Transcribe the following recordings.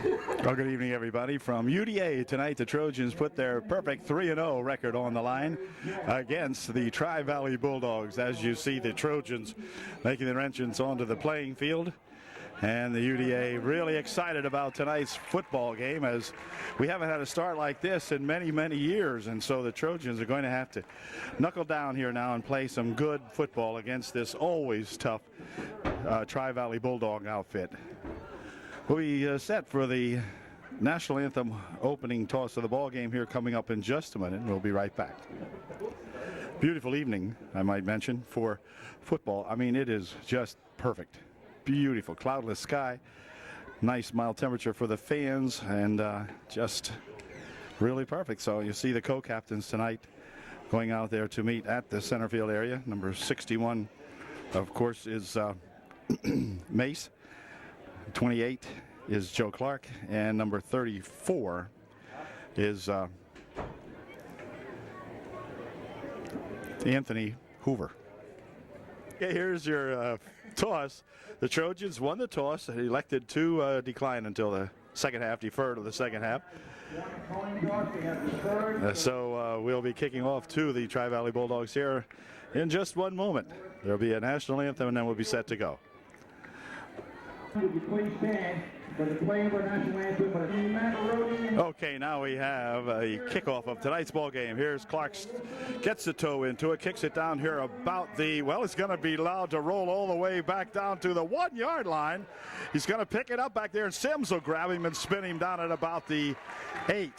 Well, good evening, everybody. From UDA tonight, the Trojans put their perfect 3-0 record on the line against the Tri-Valley Bulldogs. As you see, the Trojans making their entrance onto the playing field. And the UDA really excited about tonight's football game, as we haven't had a start like this in many, many years. And so the Trojans are going to have to knuckle down here now and play some good football against this always tough Tri-Valley Bulldog outfit. We'll be set for the National Anthem opening toss of the ball game here coming up in just a minute. We'll be right back. Beautiful evening, I might mention, for football. I mean, it is just perfect. Beautiful cloudless sky, nice mild temperature for the fans, and just really perfect. So you see the co-captains tonight going out there to meet at the center field area. Number 61, of course, is Mace. 28 is Joe Clark, and number 34 is Anthony Hoover. Okay, here's your toss. The Trojans won the toss and elected to decline until the second half, defer to the second half. So we'll be kicking off to the Tri-Valley Bulldogs here in just one moment. There'll be a national anthem, and then we'll be set to go. Would you please stand for the play of our national anthem? Okay, now we have a kickoff of tonight's ball game. Here's Clark, gets the toe into it, kicks it down here about the, well, it's going to be allowed to roll all the way back down to the 1 yard line. He's going to pick it up back there, and Sims will grab him and spin him down at about the 8.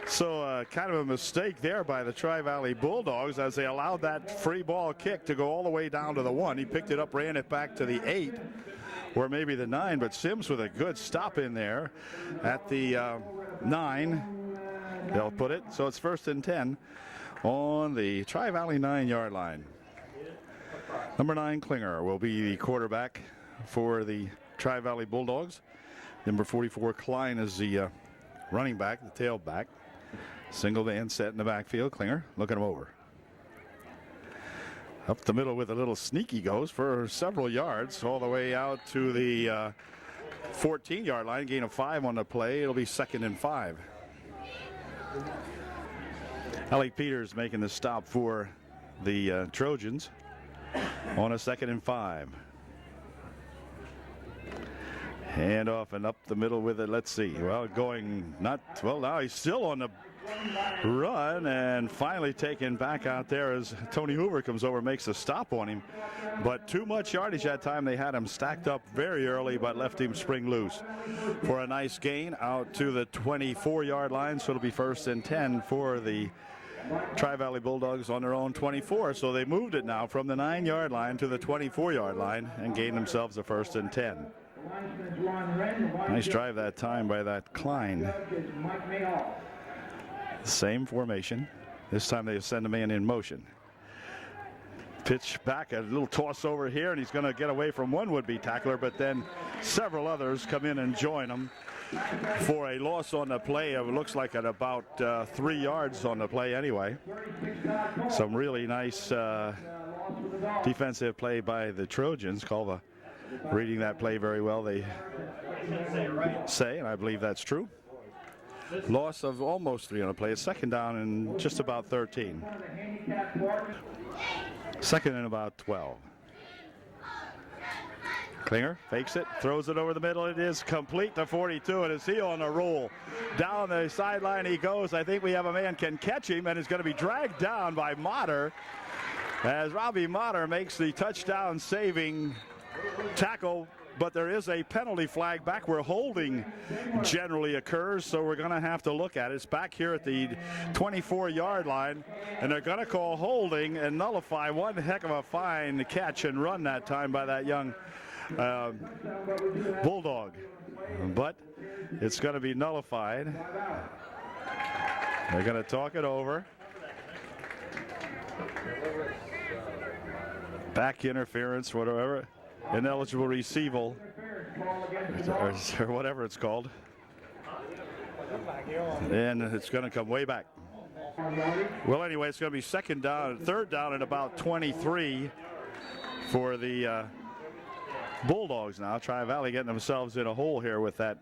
So kind of a mistake there by the Tri-Valley Bulldogs as they allowed that free ball kick to go all the way down to the 1. He picked it up, ran it back to the 8. Or maybe the 9, but Sims with a good stop in there at the 9. They'll put it. So it's 1st and 10 on the Tri-Valley 9-yard line. Number 9, Klinger, will be the quarterback for the Tri-Valley Bulldogs. Number 44, Klein, is the running back, the tailback. Single man set in the backfield. Klinger looking him over. Up the middle with a little sneaky goes for several yards all the way out to the 14-yard line. Gain of 5 on the play. It'll be 2nd and 5. Alec Peters making the stop for the Trojans on a 2nd and 5. Hand off and up the middle with it. Let's see. Well, going not well now. He's still on the run and finally taken back out there as Tony Hoover comes over, makes a stop on him, but too much yardage that time. They had him stacked up very early but left him spring loose for a nice gain out to the 24-yard line. So it'll be 1st and 10 for the Tri-Valley Bulldogs on their own 24. So they moved it now from the 9-yard line to the 24-yard line and gained themselves a 1st and 10. Nice drive that time by that Klein. Same formation. This time they send a man in motion. Pitch back, a little toss over here, and he's going to get away from one would-be tackler, but then several others come in and join him for a loss on the play. It looks like at about 3 yards on the play anyway. Some really nice defensive play by the Trojans. Culva reading that play very well, they say, and I believe that's true. Loss of almost 3 on the play. It's 2nd down and just about 13. 2nd and about 12. Klinger fakes it, throws it over the middle. It is complete to 42, and is he on a roll? Down the sideline he goes. I think we have a man can catch him, and is going to be dragged down by Motter as Robbie Motter makes the touchdown saving tackle. But there is a penalty flag back where holding generally occurs, so we're going to have to look at it. It's back here at the 24-yard line, and they're going to call holding and nullify. One heck of a fine catch and run that time by that young Bulldog. But it's going to be nullified. They're going to talk it over. Back interference, whatever. Ineligible receival, or whatever it's called. And it's going to come way back. Well, anyway, it's going to be 3rd down at about 23 for the Bulldogs now. Tri-Valley getting themselves in a hole here with that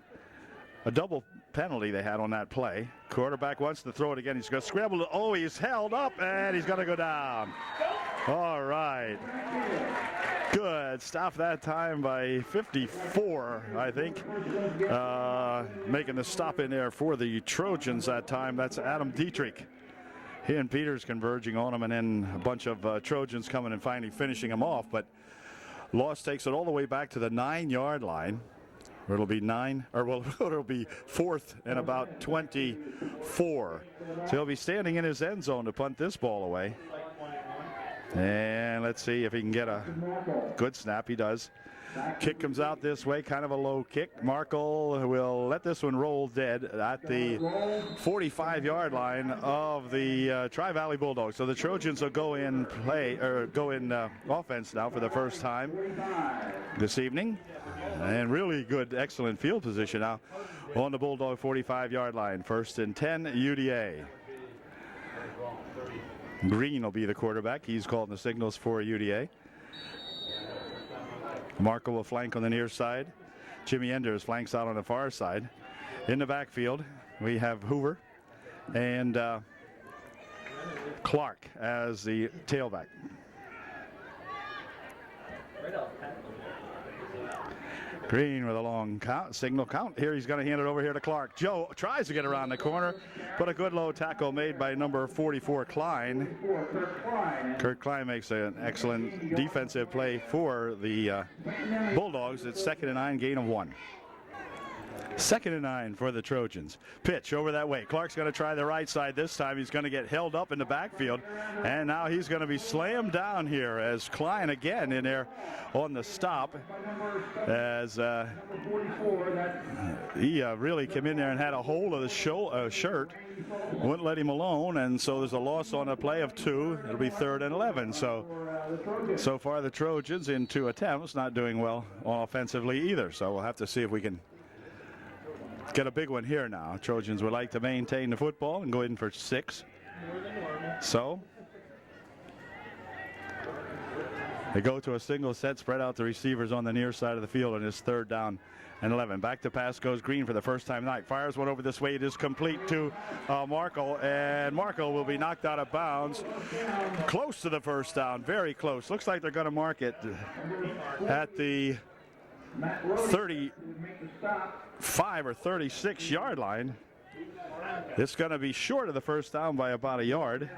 a double penalty they had on that play. Quarterback wants to throw it again. He's going to scramble. Oh, he's held up, and he's going to go down. All right. Good stop that time by 54, I think. Making the stop in there for the Trojans that time. That's Adam Dietrich. He and Peters converging on him, and then a bunch of Trojans coming and finally finishing him off. But Loss takes it all the way back to the 9-yard line. It'll be it'll be 4th and about 24. So he'll be standing in his end zone to punt this ball away. And let's see if he can get a good snap. He does. Kick comes out this way, kind of a low kick. Markle will let this one roll dead at the 45-yard line of the Tri-Valley Bulldogs. So the Trojans will go in offense now for the first time this evening. And really good, excellent field position now on the Bulldog 45-yard line. 1st and 10, UDA. Green will be the quarterback. He's calling the signals for UDA. Marco will flank on the near side. Jimmy Enders flanks out on the far side. In the backfield, we have Hoover and Clark as the tailback. Green with a long signal count. Here he's going to hand it over here to Clark. Joe tries to get around the corner, but a good low tackle made by number 44, Klein. Kurt Klein makes an excellent defensive play for the Bulldogs. It's 2nd and 9, gain of 1. 2nd and 9 for the Trojans. Pitch over that way. Clark's going to try the right side this time. He's going to get held up in the backfield, and now he's going to be slammed down here as Klein again in there on the stop, as he really came in there and had a hold of the shirt. Wouldn't let him alone, and so there's a loss on a play of 2. It'll be 3rd and 11. So far the Trojans in 2 attempts, not doing well offensively either. So we'll have to see if we can get a big one here now. Trojans would like to maintain the football and go in for 6. So they go to a single set, spread out the receivers on the near side of the field, and it's 3rd down and 11. Back to pass goes Green for the first time tonight. Fires one over this way. It is complete to Markle, and Markle will be knocked out of bounds. Close to the first down, very close. Looks like they're going to mark it at the 35 or 36 yard line. It's going to be short of the first down by about a yard.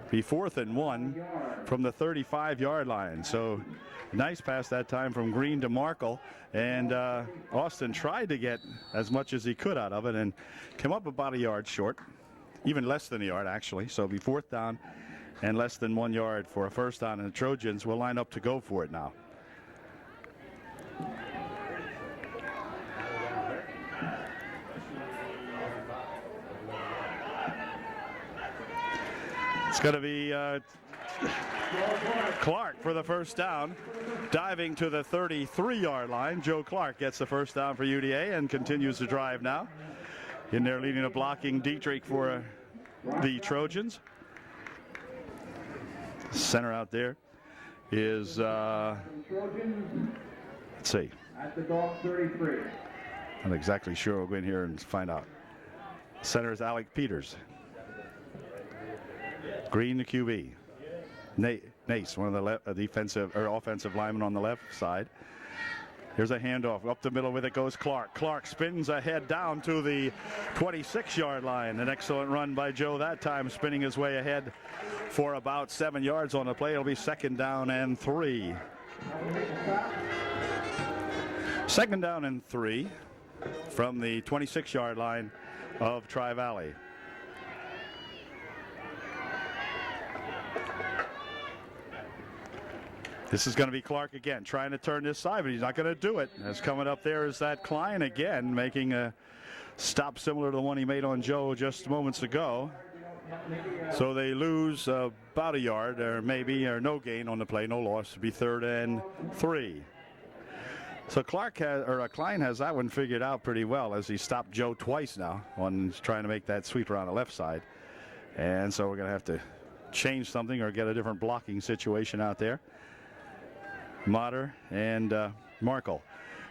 Be 4th and 1 from the 35-yard line. So nice pass that time from Green to Markle, and Austin tried to get as much as he could out of it and came up about a yard short, even less than a yard actually. So it'll be 4th down and less than 1 yard for a first down, and the Trojans will line up to go for it now. It's going to be Clark for the first down, diving to the 33-yard line. Joe Clark gets the first down for UDA and continues to drive now. In there leading a blocking Dietrich for the Trojans. Center out there is, let's see. At the dog 33. I'm not exactly sure. We'll go in here and find out. Center is Alec Peters. Green, the QB. Nace, one of the defensive or offensive linemen on the left side. Here's a handoff. Up the middle with it goes Clark. Clark spins ahead down to the 26-yard line. An excellent run by Joe that time, spinning his way ahead for about 7 yards on the play. It'll be 2nd down and 3. 2nd down and 3 from the 26-yard line of Tri-Valley. This is going to be Clark again, trying to turn this side, but he's not going to do it. As coming up there is that Klein again, making a stop similar to the one he made on Joe just moments ago. So they lose about a yard, or maybe, or no gain on the play, no loss. It'll be 3rd and 3. So Klein has that one figured out pretty well, as he stopped Joe twice now on trying to make that sweep around the left side. And so we're going to have to change something or get a different blocking situation out there. Motter and Markle.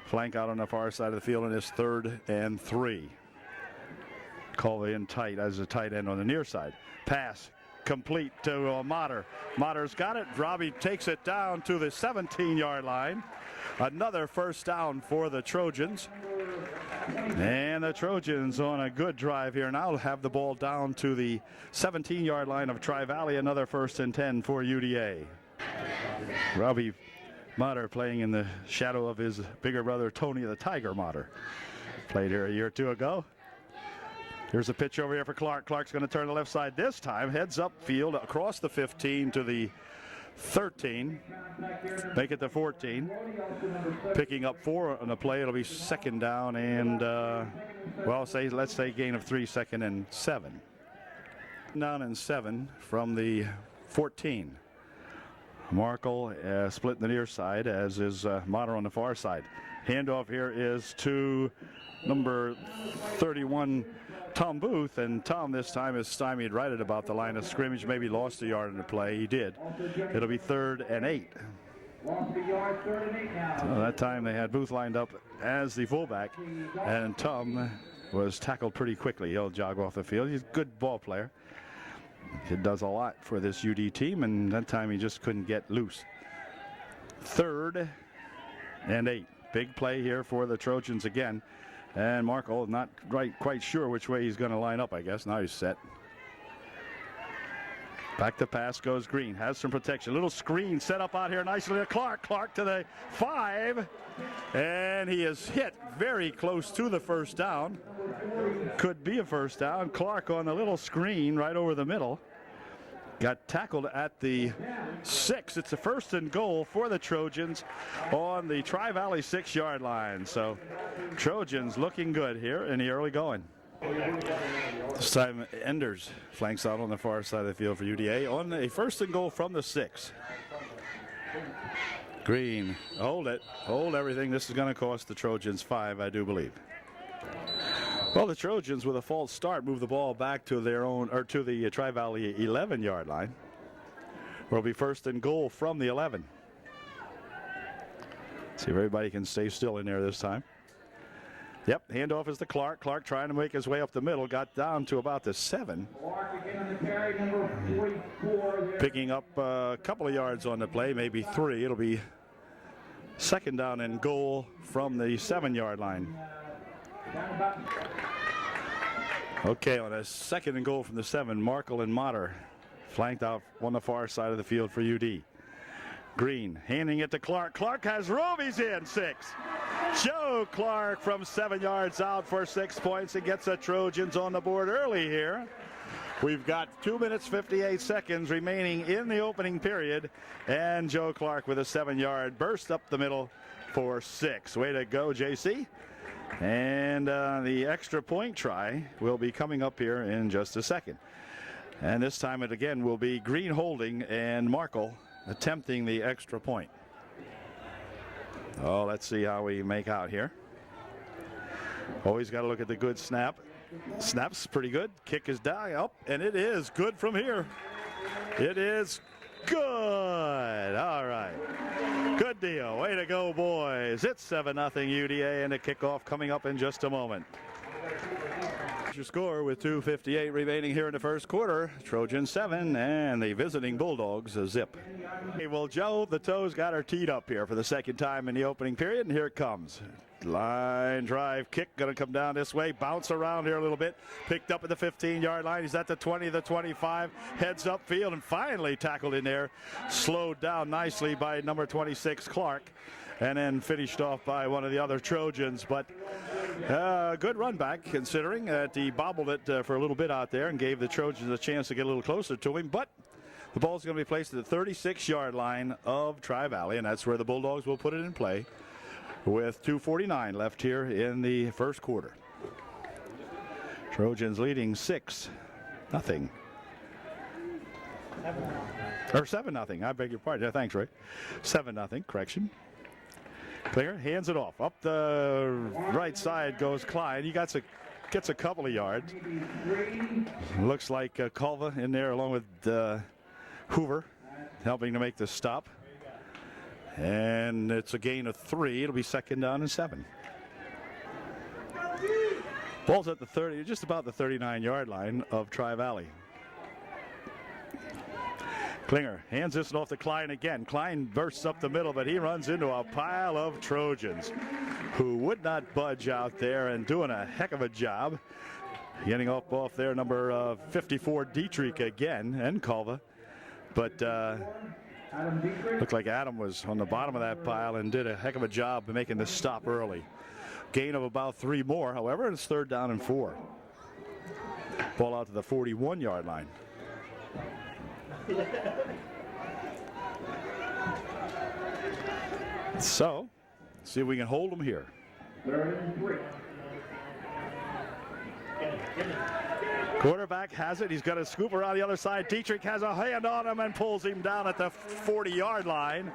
Flank out on the far side of the field, and it's 3rd and 3. Culver in tight as a tight end on the near side. Pass complete to Motter. Motter's got it. Robbie takes it down to the 17-yard line. Another first down for the Trojans. And the Trojans on a good drive here now have the ball down to the 17-yard line of Tri-Valley. Another 1st and 10 for UDA. Robbie Motter playing in the shadow of his bigger brother Tony the Tiger Motter. Played here a year or two ago. Here's a pitch over here for Clark. Clark's going to turn the left side this time. Heads up field across the 15 to the 13. Make it to 14. Picking up 4 on the play. It'll be 2nd down and, let's say gain of 3, 2nd and 7. Down and 7 from the 14. Markle split in the near side, as is Motter on the far side. Handoff here is to number 31, Tom Booth, and Tom this time is stymied right at about the line of scrimmage. Maybe lost a yard in the play. He did. It'll be 3rd and 8. So that time they had Booth lined up as the fullback, and Tom was tackled pretty quickly. He'll jog off the field. He's a good ball player. He does a lot for this UD team, and that time he just couldn't get loose. 3rd and 8. Big play here for the Trojans again. And Markle not quite sure which way he's going to line up, I guess. Now he's set. Back to pass goes Green. Has some protection. Little screen set up out here nicely to Clark. Clark to the 5. And he is hit very close to the first down. Could be a first down. Clark on the little screen right over the middle. Got tackled at the 6. It's a 1st and goal for the Trojans on the Tri-Valley 6-yard line. So Trojans looking good here in the early going. This time Enders flanks out on the far side of the field for UDA on a 1st and goal from the 6. Green, hold it, hold everything. This is going to cost the Trojans 5, I do believe. Well, the Trojans with a false start move the ball back to their own, or to the Tri-Valley 11-yard line. Will be 1st and goal from the 11. See if everybody can stay still in there this time. Yep, handoff is to Clark. Clark trying to make his way up the middle, got down to about the 7. Picking up a couple of yards on the play, maybe 3. It'll be 2nd down and goal from the 7-yard line. Okay, on a 2nd and goal from the 7, Markle and Motter flanked out on the far side of the field for UD. Green handing it to Clark. Clark has room. He's in 6. Joe Clark from 7 yards out for 6 points and gets the Trojans on the board early here. We've got 2 minutes 58 seconds remaining in the opening period, and Joe Clark with a 7-yard burst up the middle for 6. Way to go, JC. And the extra point try will be coming up here in just a second. And this time it again will be Green holding and Markle attempting the extra point. Oh, let's see how we make out here. Always got to look at the good snap. Snap's pretty good. Kick is down, up, and it is good from here. It is good. All right. Good deal. Way to go, boys. It's 7-0 UDA, and a kickoff coming up in just a moment. Your score with 2:58 remaining here in the first quarter. Trojans 7 and the visiting Bulldogs a zip. Hey, well, Joe, the Toes got her teed up here for the 2nd time in the opening period, and here it comes. Line drive kick going to come down this way, bounce around here a little bit, picked up at the 15-yard line. He's at the 20, the 25, heads up field, and finally tackled in there, slowed down nicely by number 26 Clark, and then finished off by one of the other Trojans. But good run back, considering that he bobbled it for a little bit out there and gave the Trojans a chance to get a little closer to him. But the ball's going to be placed at the 36-yard line of Tri-Valley, and that's where the Bulldogs will put it in play with 2:49 left here in the first quarter. Trojans leading 6-0. Or 7-0. I beg your pardon. Thanks, Ray. 7-0. Correction. Player hands it off. Up the right side goes Klein. He gets a couple of yards. Looks like Culva in there along with Hoover helping to make the stop. And it's a gain of 3. It'll be second down and 7. Ball's at the 30, just about the 39-yard line of Tri-Valley. Klinger hands this off to Klein again. Klein bursts up the middle, but he runs into a pile of Trojans who would not budge out there and doing a heck of a job. Getting off there, number 54, Dietrich again, and Culva. But looked like Adam was on the bottom of that pile and did a heck of a job of making the stop early. Gain of about 3 more, however, it's third down and 4. Ball out to the 41-yard line. So, see if we can hold them here. Quarterback has it. He's got to scoop around the other side. Dietrich has a hand on him and pulls him down at the 40-yard line.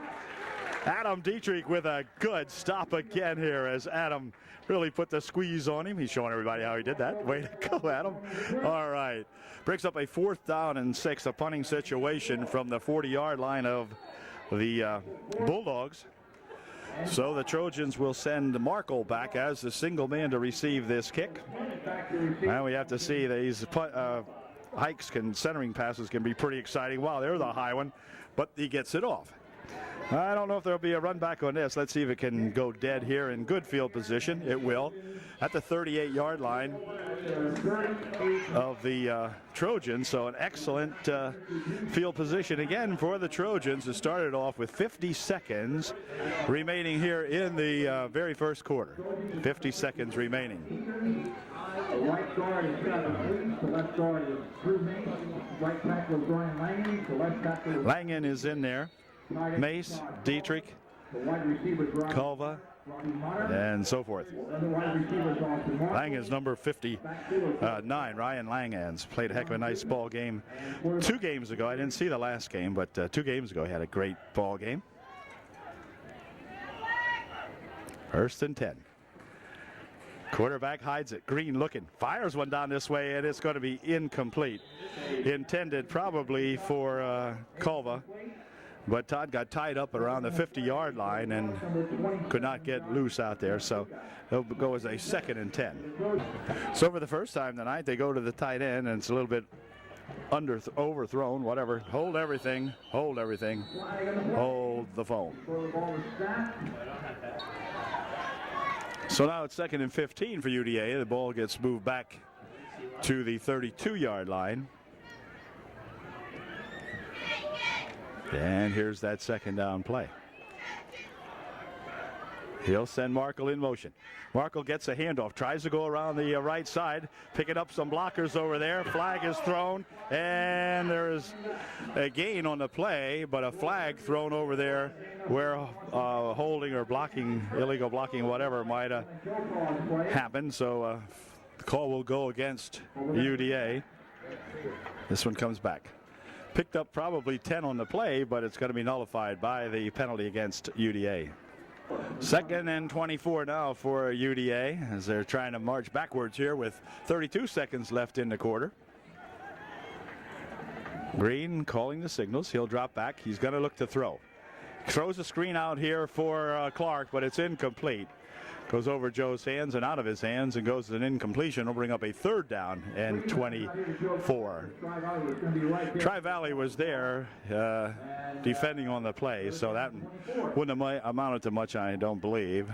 Adam Dietrich with a good stop again here as Adam really put the squeeze on him. He's showing everybody how he did that. Way to go, Adam. All right. Brings up a 4th down and 6, a punting situation from the 40-yard line of the Bulldogs. So the Trojans will send Markle back as the single man to receive this kick. Now we have to see these hikes centering passes can be pretty exciting. Wow, there's a high one, but he gets it off. I don't know if there'll be a run back on this. Let's see if it can go dead here in good field position. It will. At the 38-yard line of the Trojans. So an excellent field position again for the Trojans, who started off with 50 seconds remaining here in the very first quarter. 50 seconds remaining. The right guard is Kevin. The left guard is Drew Mace. Right tackle is Brian Langen. The left tackle is Langen is in there. Mace, Dietrich, Culva, and so forth. Langen's number 59. Ryan Langen's played a heck of a nice ball game 2 games ago. I didn't see the last game, but 2 games ago he had a great ball game. 1st and 10. Quarterback hides it. Green looking. Fires one down this way, and it's going to be incomplete. Intended probably for Culva. But Todd got tied up around the 50-yard line and could not get loose out there. So they'll go as a 2nd and 10. So for the first time tonight, they go to the tight end, and it's a little bit overthrown, whatever. Hold everything. Hold everything. Hold the phone. So now it's 2nd and 15 for UDA. The ball gets moved back to the 32-yard line. And here's that 2nd down play. He'll send Markle in motion. Markle gets a handoff, tries to go around the right side, picking up some blockers over there. Flag is thrown, and there is a gain on the play, but a flag thrown over there where holding or blocking, illegal blocking, whatever might have happened. So the call will go against UDA. This one comes back. Picked up probably 10 on the play, but it's going to be nullified by the penalty against UDA. 2nd and 24 now for UDA as they're trying to march backwards here with 32 seconds left in the quarter. Green calling the signals. He'll drop back. He's going to look to throw. Throws a screen out here for Clark, but it's incomplete. Goes over Joe's hands and out of his hands and goes to an incompletion. Will bring up a 3rd down and 24. Tri-Valley was there defending on the play, so that wouldn't have amounted to much, I don't believe.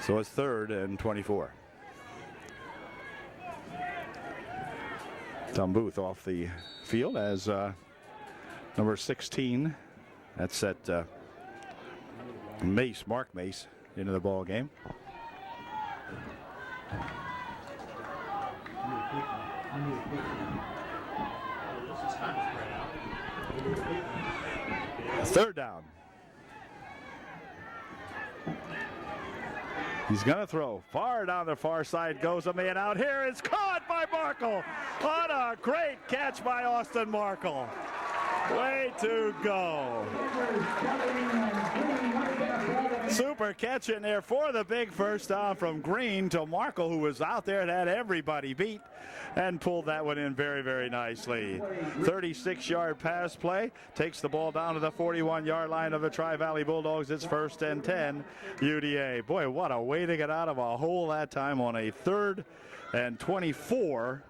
So it's 3rd and 24. Tom Booth off the field as number 16. That's at Mace, Mark Mace, into the ball game. Third down. He's going to throw. Far down the far side goes a man out here. It's caught by Markle. What a great catch by Austin Markle. Way to go. Super catch in there for the big first down from Green to Markle, who was out there and had everybody beat and pulled that one in very, very nicely. 36-yard pass play takes the ball down to the 41-yard line of the Tri-Valley Bulldogs. It's 1st and 10 UDA. Boy, what a way to get out of a hole that time on a 3rd and 24.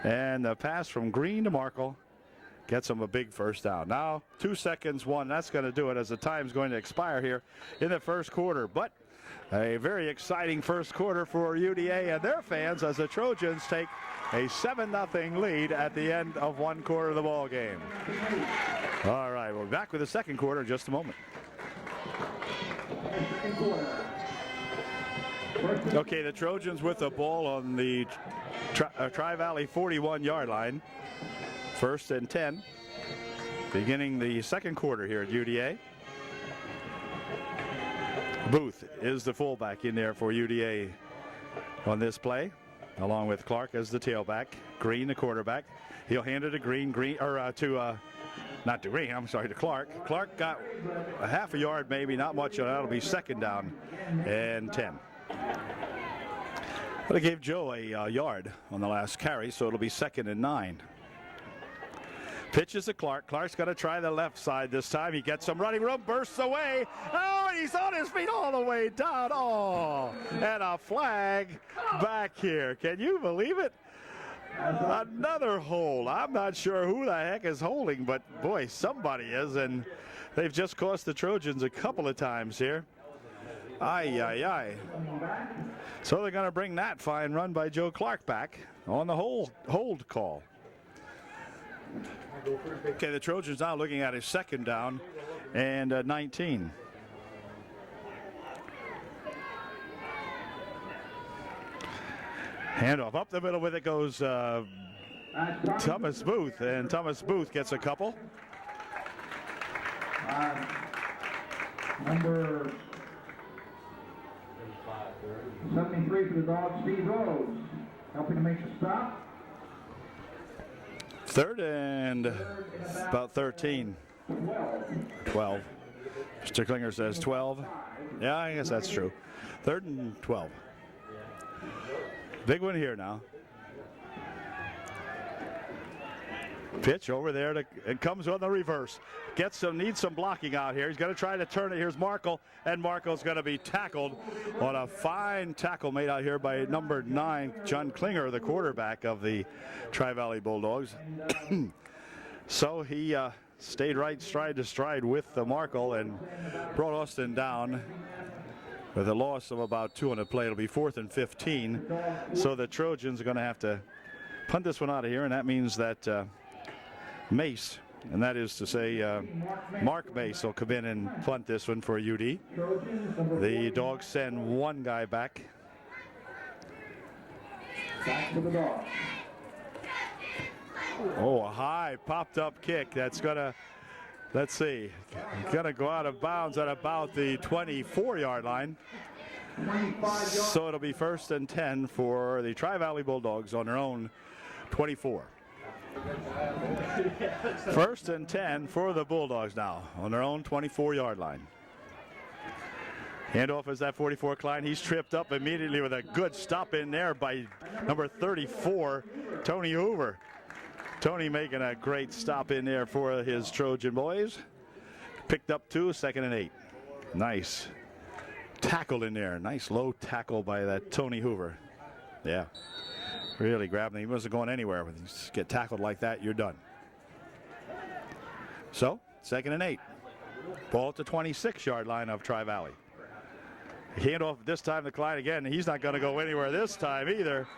And the pass from Green to Markle gets him a big first down. Now 2 seconds, 1. That's going to do it as the time's going to expire here in the first quarter. But a very exciting first quarter for UDA and their fans as the Trojans take a 7-0 lead at the end of 1 quarter of the ball game. All right, we'll be back with the second quarter in just a moment. Okay, the Trojans with the ball on the Tri-Valley 41-yard line. 1st and 10, beginning the second quarter here at UDA. Booth is the fullback in there for UDA on this play, along with Clark as the tailback. Green, the quarterback. He'll hand it to to Clark. Clark got a half a yard, maybe, not much. That'll be 2nd down and 10. But it gave Joe a yard on the last carry, so it'll be 2nd and 9. Pitches to Clark. Clark's going to try the left side this time. He gets some running room, bursts away. Oh, and he's on his feet all the way down. Oh, and a flag back here. Can you believe it? Another hold. I'm not sure who the heck is holding, but boy, somebody is, and they've just cost the Trojans a couple of times here. Aye. So they're going to bring that fine run by Joe Clark back on the hold call. Okay, the Trojans now looking at a 2nd down and 19. Handoff up the middle with it goes Thomas Booth, and Thomas Booth gets a couple. Number 73 for the Dogs, Steve Rhodes, helping to make the stop. 3rd and about 13. 12. Mr. Klinger says 12. Yeah, I guess that's true. 3rd and 12. Big one here now. Pitch over there, it comes on the reverse. Needs some blocking out here. He's going to try to turn it. Here's Markle, and Markle's going to be tackled on a fine tackle made out here by number 9, John Klinger, the quarterback of the Tri-Valley Bulldogs. So he stayed right stride to stride with the Markle and brought Austin down with a loss of about 2 on the play. It'll be 4th and 15. So the Trojans are going to have to punt this one out of here, and that means that Mace, and that is to say Mark Mace, will come in and punt this one for UD. The Dogs send one guy back. Back to the Dogs. Oh, a high popped up kick that's gonna, let's see, gonna go out of bounds at about the 24-yard line. So it'll be 1st and 10 for the Tri-Valley Bulldogs on their own 24. 1st and 10 for the Bulldogs now on their own 24-yard line. Handoff is that 44 Klein. He's tripped up immediately with a good stop in there by number 34, Tony Hoover. Tony making a great stop in there for his Trojan boys. Picked up 2, 2nd and 8. Nice tackle in there. Nice low tackle by that Tony Hoover. Yeah. Really grabbed him. He wasn't going anywhere. When you get tackled like that, you're done. So, 2nd and 8. Ball at the 26-yard line of Tri-Valley. Handoff this time to Klein again. He's not going to go anywhere this time either.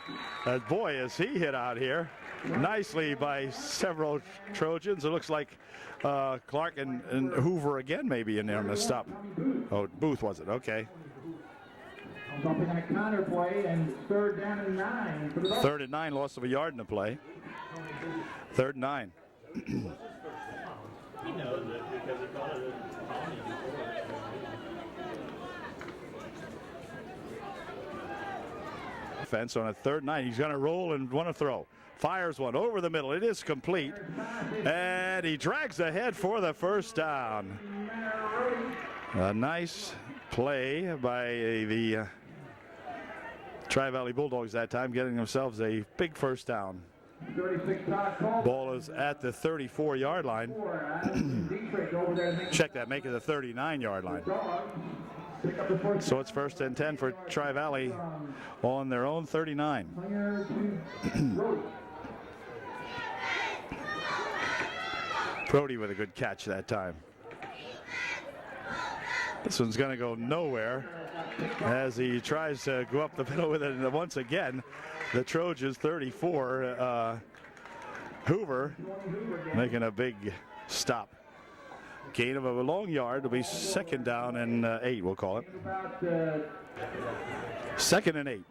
As boy, is he hit out here nicely by several Trojans. It looks like Clark and Hoover again maybe in there on the stop. Oh, Booth was it? Okay. Something on a counter play, and 3rd down and 9 for the Dogs. 3rd and 9, loss of a yard in the play. 3rd and 9. Offense on a 3rd and 9. He's going to roll and want to throw. Fires one over the middle. It is complete. And he drags ahead for the 1st down. A nice play by the Tri-Valley Bulldogs that time, getting themselves a big first down. Ball is at the 34-yard line. Check that, make it the 39-yard line. So it's 1st and 10 for Tri-Valley on their own 39. Brody with a good catch that time. This one's going to go nowhere as he tries to go up the middle with it. And once again, the Trojans 34. Hoover making a big stop. Gain of a long yard. It'll be 2nd down and 8, we'll call it. 2nd and 8.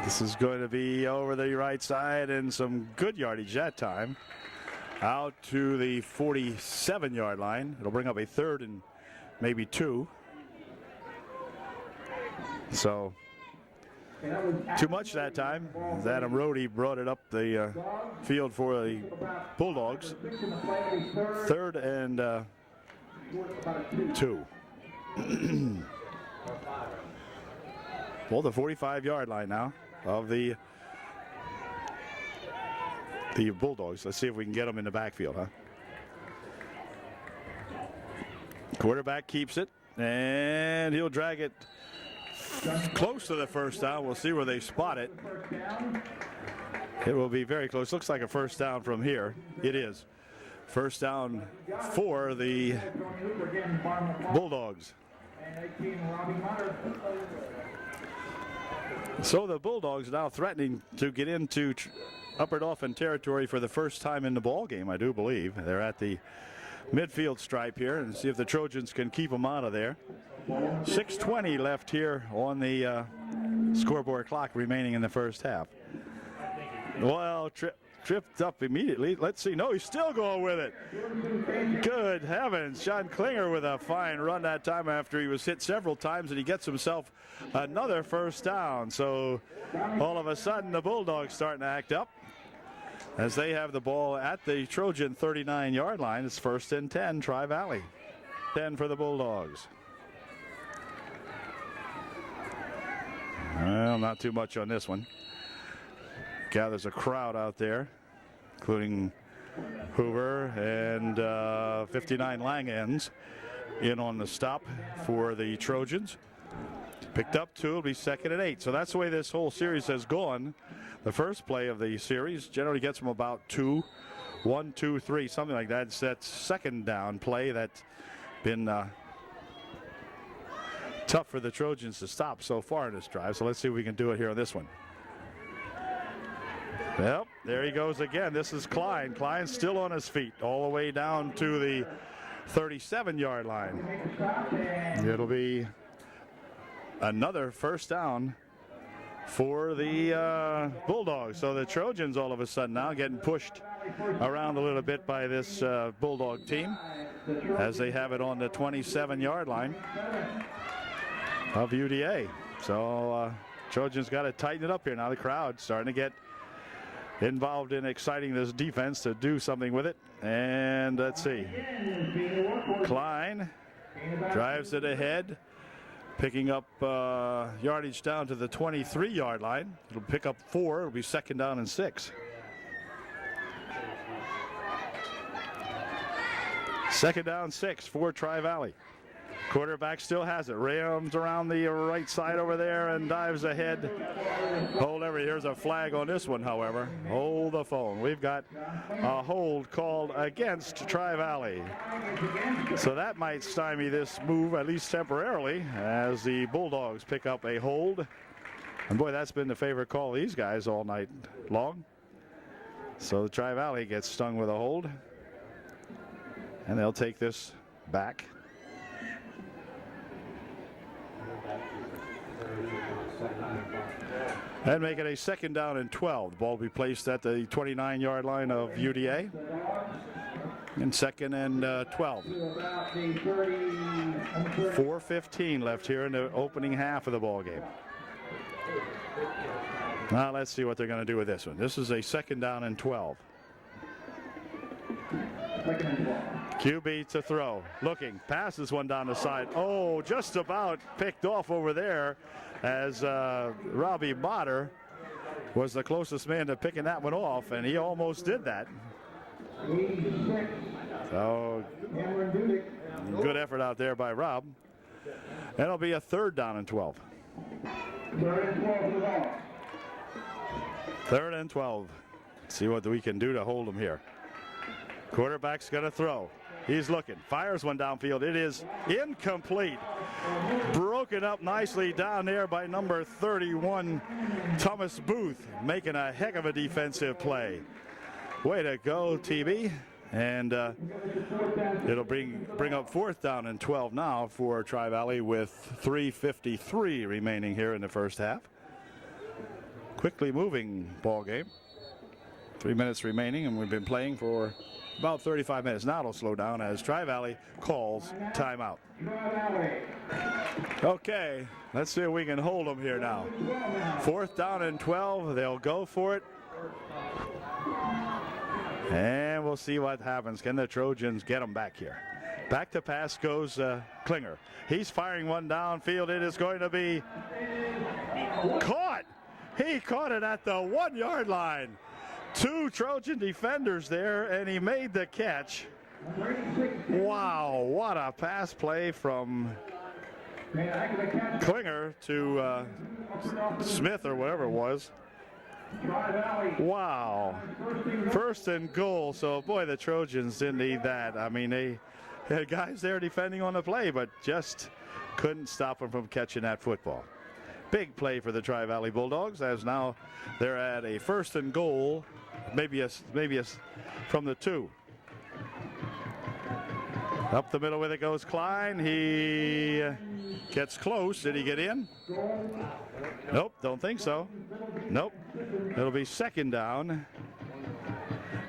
This is going to be over the right side and some good yardage that time. Out to the 47-yard line. It'll bring up a 3rd and maybe 2. So too much that time. Adam Rohde brought it up the field for the Bulldogs. 3rd and 2. Well, the 45-yard line now of the Bulldogs. Let's see if we can get them in the backfield, huh? Quarterback keeps it, and he'll drag it close to the first down. We'll see where they spot it. It will be very close. Looks like a first down from here. It is. First down for the Bulldogs. So the Bulldogs now threatening to get into Upper Dauphin territory for the first time in the ball game, I do believe. They're at the midfield stripe here, and see if the Trojans can keep them out of there. 6:20 left here on the scoreboard clock remaining in the first half. Well, tripped up immediately. Let's see. No, he's still going with it. Good heavens. Sean Klinger with a fine run that time after he was hit several times, and he gets himself another first down. So all of a sudden the Bulldogs starting to act up as they have the ball at the Trojan 39-yard line. It's 1st and 10, Tri-Valley. 10 for the Bulldogs. Well, not too much on this one. Gathers a crowd out there, including Hoover and 59 Langens in on the stop for the Trojans. Picked up 2, it'll be 2nd and 8. So that's the way this whole series has gone. The first play of the series generally gets them about 1, 2, 3, something like that. It's that 2nd down play that's been tough for the Trojans to stop so far in this drive. So let's see if we can do it here on this one. Well, there he goes again. This is Klein. Klein's still on his feet all the way down to the 37-yard line. It'll be another first down for the Bulldogs. So the Trojans all of a sudden now getting pushed around a little bit by this Bulldog team as they have it on the 27-yard line of UDA. So Trojans got to tighten it up here. Now the crowd starting to get involved in exciting this defense to do something with it. And let's see. Klein drives it ahead, picking up yardage down to the 23-yard line. It'll pick up 4. It'll be 2nd down and 6. 2nd down 6 for Tri-Valley. Quarterback still has it. Rams around the right side over there and dives ahead. Here's a flag on this one, however. Hold the phone. We've got a hold called against Tri-Valley. So that might stymie this move, at least temporarily, as the Bulldogs pick up a hold. And boy, that's been the favorite call of these guys all night long. So the Tri-Valley gets stung with a hold. And they'll take this back. And make it a 2nd down and 12. The ball will be placed at the 29-yard line of UDA. And 2nd and 12. 4:15 left here in the opening half of the ball game. Now let's see what they're going to do with this one. This is a 2nd down and 12. Second and 12. QB to throw. Looking. Passes one down the side. Oh, just about picked off over there as Robbie Motter was the closest man to picking that one off, and he almost did that. 86. So good effort out there by Rob. That'll be a 3rd down and 12. 3rd and 12 for the ball. 3rd and 12. See what we can do to hold them here. Quarterback's going to throw. He's looking. Fires one downfield. It is incomplete. Broken up nicely down there by number 31, Thomas Booth, making a heck of a defensive play. Way to go, TB. And it'll bring up 4th down and 12 now for Tri-Valley with 3:53 remaining here in the first half. Quickly moving ball game. 3 minutes remaining, and we've been playing for about 35 minutes. Now it'll slow down as Tri-Valley calls timeout. Okay, let's see if we can hold them here now. 4th down and 12. They'll go for it. And we'll see what happens. Can the Trojans get them back here? Back to pass goes Klinger. He's firing one downfield. It is going to be caught. He caught it at the 1-yard line. 2 Trojan defenders there, and he made the catch. Wow, what a pass play from Klinger to Smith or whatever it was. Wow. 1st and goal. So, boy, the Trojans didn't need that. I mean, they had guys there defending on the play, but just couldn't stop them from catching that football. Big play for the Tri-Valley Bulldogs, as now they're at a 1st and goal, maybe a from the 2. Up the middle with it goes Klein. He gets close. Did he get in? Nope, don't think so. Nope. It'll be 2nd down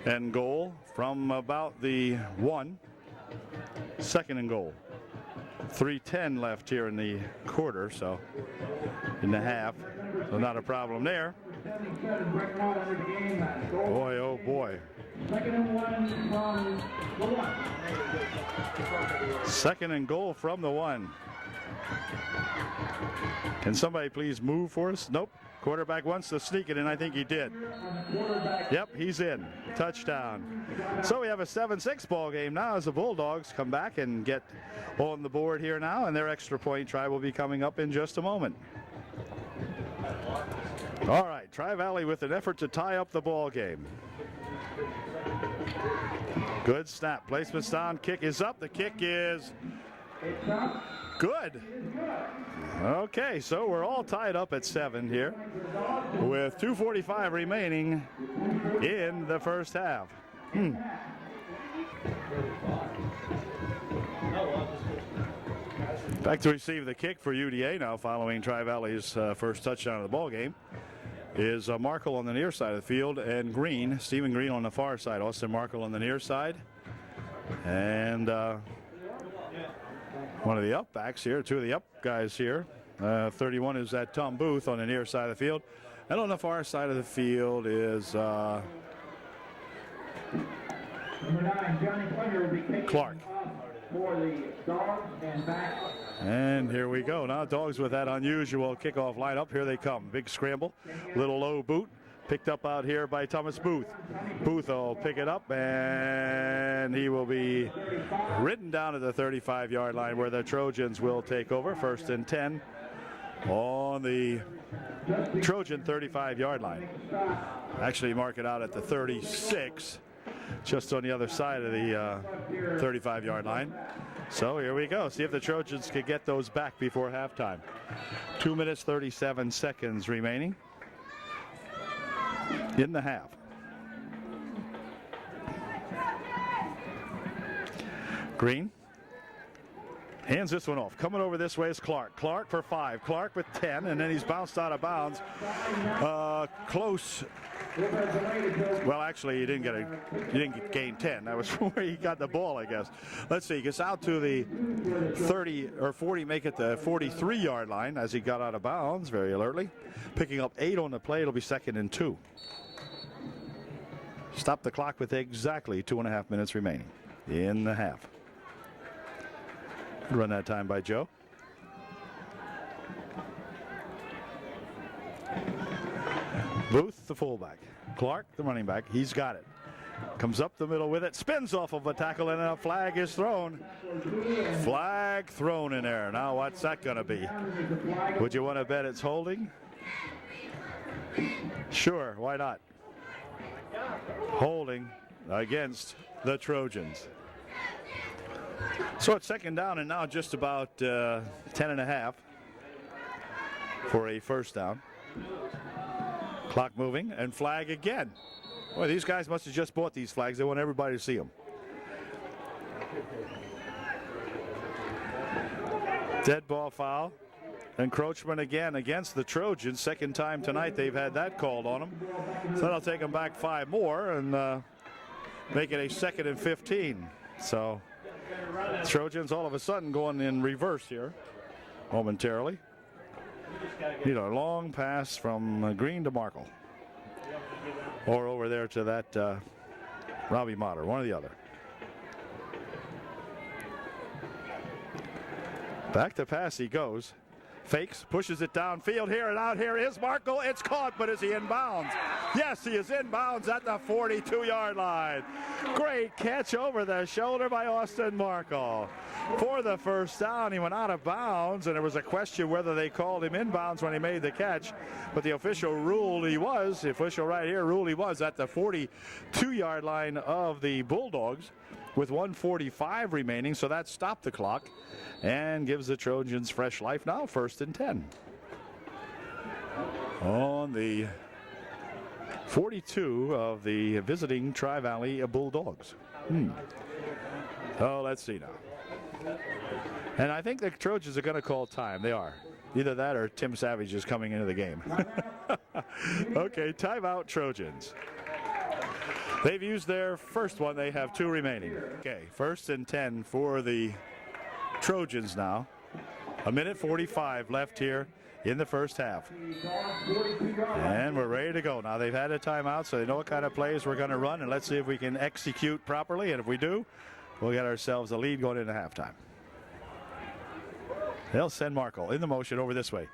and goal from about the 1. 2nd and goal. 3:10 left here in the quarter, so in the half. So not a problem there. Boy, oh boy. 2nd and 1 from the 1. 2nd and goal from the 1. Can somebody please move for us? Nope. Quarterback wants to sneak it in. I think he did. Yep, he's in. Touchdown. So we have a 7-6 ball game now as the Bulldogs come back and get on the board here now, and their extra point try will be coming up in just a moment. All right, Tri-Valley with an effort to tie up the ball game. Good snap. Placement's down. Kick is up. The kick is good. Okay, so we're all tied up at 7 here with 2:45 remaining in the first half. Back to receive the kick for UDA now following Tri-Valley's first touchdown of the ball game is Markle on the near side of the field and Green, Stephen Green on the far side. Austin Markle on the near side. And one of the up backs here, 2 of the up guys here. 31 is that Tom Booth on the near side of the field. And on the far side of the field is Number 9, Johnny Klinger will be kicking Clark. For the Dogs and back. And here we go. Now Dogs with that unusual kickoff lineup. Here they come. Big scramble. Little low boot. Picked up out here by Thomas Booth. Booth will pick it up, and he will be ridden down to the 35-yard line where the Trojans will take over. 1st and 10 on the Trojan 35-yard line. Actually mark it out at the 36, just on the other side of the 35-yard line. So here we go. See if the Trojans can get those back before halftime. 2 minutes, 37 seconds remaining in the half. Green hands this one off. Coming over this way is Clark. Clark for 5. Clark with 10, and then he's bounced out of bounds. Close. Well, actually, he didn't gain 10. That was where he got the ball, I guess. Let's see. He gets out to the 30 or 40, make it the 43-yard line as he got out of bounds very alertly. Picking up 8 on the play. It'll be 2nd and 2. Stop the clock with exactly 2.5 minutes remaining. in the half. Run that time by Joe. Booth, the fullback. Clark, the running back. He's got it. Comes up the middle with it. Spins off of a tackle, and a flag is thrown. Flag thrown in there. Now what's that going to be? Would you want to bet it's holding? Sure, why not? Holding against the Trojans. So it's second down and now just about 10 and a half for a first down. Clock moving and flag again. Boy, these guys must have just bought these flags. They want everybody to see them. Dead ball foul. Encroachment again against the Trojans. Second time tonight they've had that called on them. So that'll take them back 5 more and make it a 2nd and 15. So Trojans all of a sudden going in reverse here momentarily. Need a long pass from Green to Markle. Or over there to that Robbie Motter, one or the other. Back to pass he goes. Fakes, pushes it downfield here, and out here is Markle. It's caught, but is he in bounds? Yes, he is in bounds at the 42-yard line. Great catch over the shoulder by Austin Markle. For the first down, he went out of bounds, and there was a question whether they called him in bounds when he made the catch. But the official ruled he was, the official right here ruled he was at the 42-yard line of the Bulldogs with 1:45 remaining, so that stopped the clock and gives the Trojans fresh life now, 1st and 10. On the 42 of the visiting Tri-Valley Bulldogs. Oh, let's see now. And I think the Trojans are going to call time. They are. Either that or Tim Savage is coming into the game. Okay, timeout Trojans. They've used their first one. They have 2 remaining. Okay, 1st and 10 for the Trojans now. 1:45 left here in the first half. And we're ready to go. Now they've had a timeout, so they know what kind of plays we're going to run, and let's see if we can execute properly. And if we do, we'll get ourselves a lead going into halftime. They'll send Markle in the motion over this way.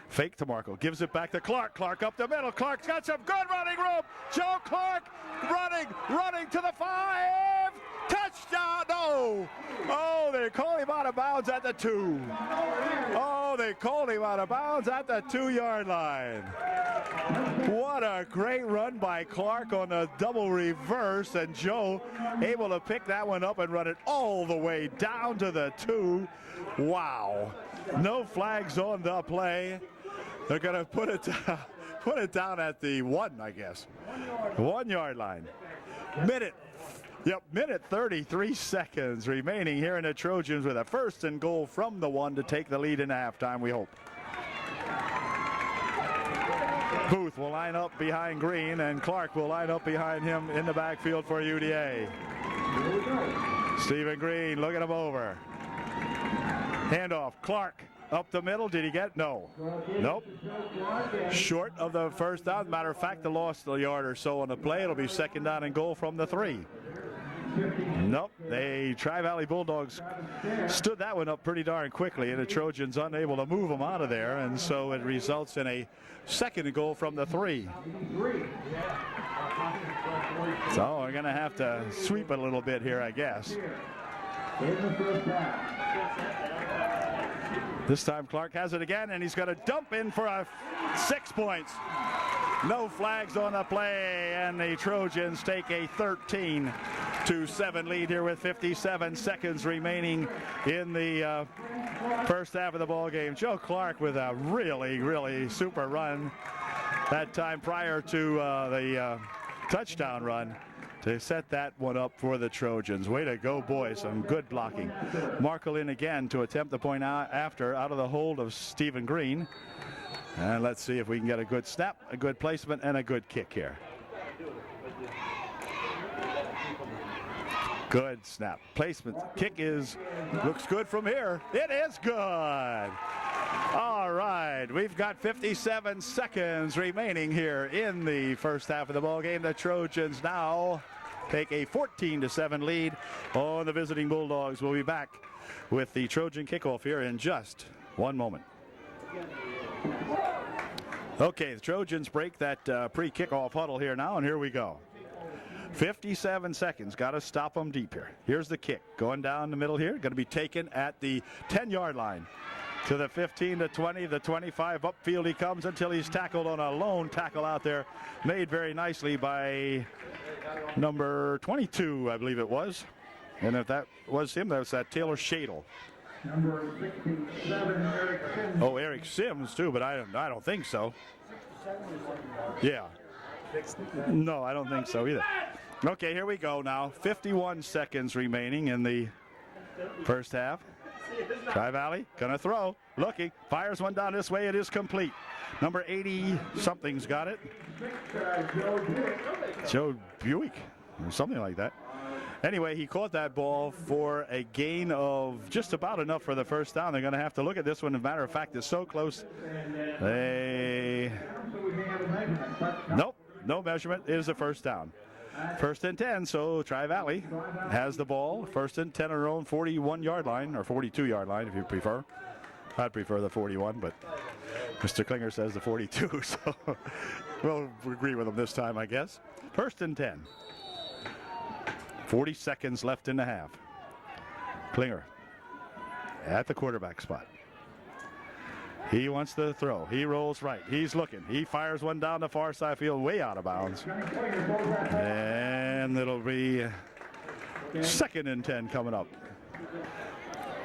Fake to Markle, gives it back to Clark. Clark up the middle. Clark's got some good running room. Joe Clark running to the 5. Touchdown, no. Oh, they called him out of bounds at the 2. Oh, they called him out of bounds at the 2-yard line. What a great run by Clark on a double reverse, and Joe able to pick that one up and run it all the way down to the 2. Wow. No flags on the play. They're going to put it down at the 1, I guess. 1-yard line. Minute 33 seconds remaining here in the Trojans with a 1st and goal from the 1 to take the lead in halftime, we hope. Booth will line up behind Green, and Clark will line up behind him in the backfield for UDA. Stephen Green looking him over. Handoff, Clark up the middle. Did he get? No. Nope. Short of the first down. Matter of fact, they lost a yard or so on the play. It'll be 2nd down and goal from the 3. Nope. The Tri-Valley Bulldogs stood that one up pretty darn quickly, and the Trojans unable to move them out of there, and so it results in a 2nd goal from the 3. So we're going to have to sweep it a little bit here, I guess. This time Clark has it again, and he's going to dump in for a 6 points. No flags on the play, and the Trojans take a 13-7 lead here with 57 seconds remaining in the first half of the ball game. Joe Clark with a really super run that time prior to the touchdown run to set that one up for the Trojans. Way to go, boys. Some good blocking. Markle in again to attempt the point out of the hold of Stephen Green. And let's see if we can get a good snap, a good placement, and a good kick here. Good snap. Placement. Kick looks good from here. It is good. All right, we've got 57 seconds remaining here in the first half of the ball game. The Trojans now take a 14-7 lead on the visiting Bulldogs. We'll be back with the Trojan kickoff here in just one moment. Okay, the Trojans break that pre-kickoff huddle here now, and here we go. 57 seconds. Got to stop them deep here. Here's the kick. Going down the middle here. Going to be taken at the 10-yard line. To the 15, the 20, the 25. Upfield he comes until he's tackled on a lone tackle out there. Made very nicely by number 22, I believe it was. And if that was him, that was that Taylor Shadle. Number 67, Eric Sims. Oh, Eric Sims, too, but I don't think so. Yeah. No, I don't think so either. Okay, here we go now. 51 seconds remaining in the first half. Tri-Valley gonna throw, looking, fires one down this way. It is complete. Number 80-something's got it. Joe Buick, or something like that. Anyway, he caught that ball for a gain of just about enough for the first down. They're going to have to look at this one. As a matter of fact, it's so close. Nope, no measurement. It is a first down. First and 10, so Tri-Valley has the ball. First and 10 on their own 41-yard line, or 42-yard line if you prefer. I'd prefer the 41, but Mr. Klinger says the 42, so we'll agree with him this time, I guess. First and 10. 40 seconds left in the half. Klinger at the quarterback spot. He wants to throw. He rolls right. He's looking. He fires one down the far side field, way out of bounds. And it'll be second and 10 coming up.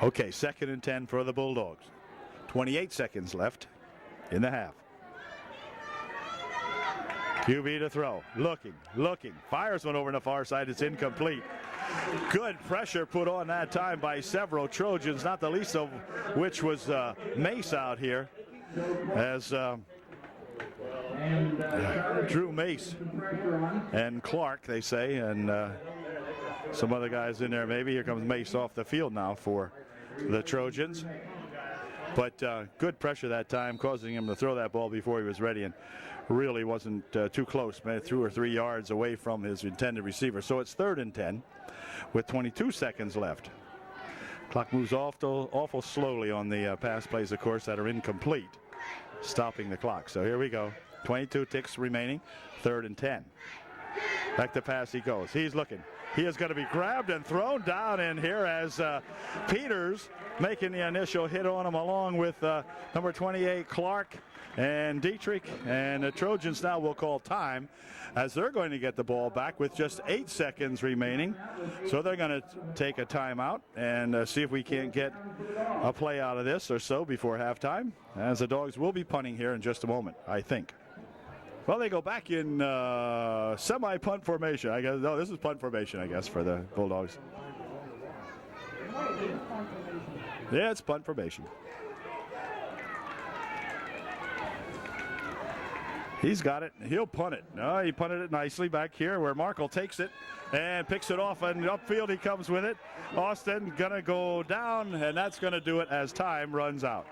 Okay, second and 10 for the Bulldogs. 28 seconds left in the half. QB to throw. Looking. Fires one over on the far side. It's incomplete. Good pressure put on that time by several Trojans, not the least of which was Mace out here, as Drew Mace and Clark, they say, and some other guys in there maybe. Here comes Mace off the field now for the Trojans. But good pressure that time, causing him to throw that ball before he was ready, and really wasn't too close, maybe 2 or 3 yards away from his intended receiver. So it's third and 10 with 22 seconds left. Clock moves awful slowly on the pass plays, of course, that are incomplete, stopping the clock. So here we go. 22 ticks remaining, third and 10. Back to pass he goes. He's looking. He is going to be grabbed and thrown down in here as Peters making the initial hit on him, along with number 28 Clark and Dietrich. And the Trojans now will call time, as they're going to get the ball back with just 8 seconds remaining. So they're going to take a timeout and see if we can't get a play out of this or so before halftime, as the Dogs will be punting here in just a moment, I think. Well, they go back in semi-punt formation, I guess. No, this is punt formation, I guess, for the Bulldogs. Yeah, it's punt formation. He's got it. He'll punt it. No, he punted it nicely back here where Markle takes it and picks it off, and upfield he comes with it. Austin gonna go down, and that's gonna do it as time runs out.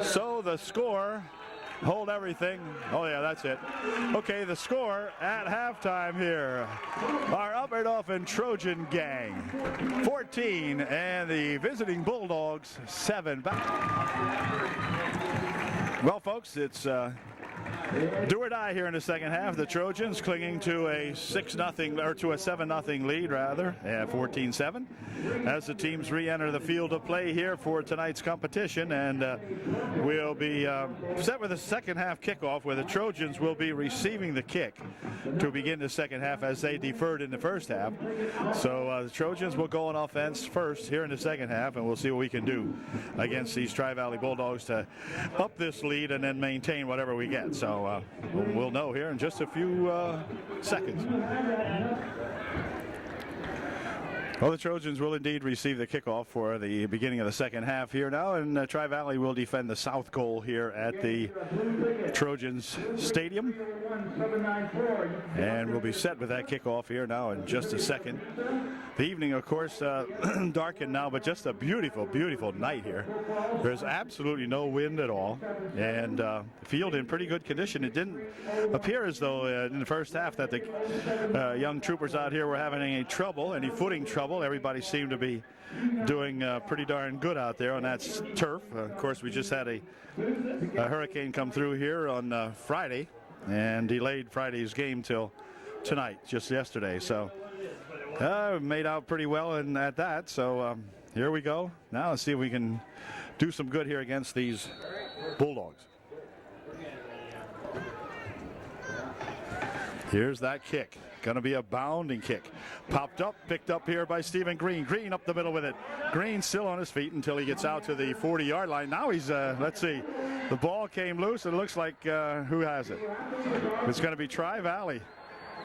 So the score, hold everything. Oh yeah, that's it. Okay, the score at halftime here. Our Upper Trojan gang 14 and the visiting Bulldogs 7 back. Well, folks, it's do or die here in the second half. The Trojans clinging to a 6-0 or to a 7-0 lead, rather, 14-7, as the teams re-enter the field of play here for tonight's competition. And we'll be set with a second half kickoff, where the Trojans will be receiving the kick to begin the second half, as they deferred in the first half. So the Trojans will go on offense first here in the second half, and we'll see what we can do against these Tri-Valley Bulldogs to up this lead and then maintain whatever we get. So we'll know here in just a few seconds. Well, the Trojans will indeed receive the kickoff for the beginning of the second half here now, and Tri-Valley will defend the south goal here at the Trojans Stadium. And we'll be set with that kickoff here now in just a second. The evening, of course, darkened now, but just a beautiful, beautiful night here. There's absolutely no wind at all, and the field in pretty good condition. It didn't appear as though in the first half that the young troopers out here were having any trouble, any footing trouble. Everybody seemed to be doing pretty darn good out there on that turf. Of course, we just had a hurricane come through here on Friday and delayed Friday's game till tonight, just yesterday. So made out pretty well at that. So here we go. Now let's see if we can do some good here against these Bulldogs. Here's that kick. Going to be a bounding kick. Popped up, picked up here by Stephen Green. Green up the middle with it. Green still on his feet until he gets out to the 40-yard line. Now he's, let's see, the ball came loose. It looks like, who has it? It's going to be Tri-Valley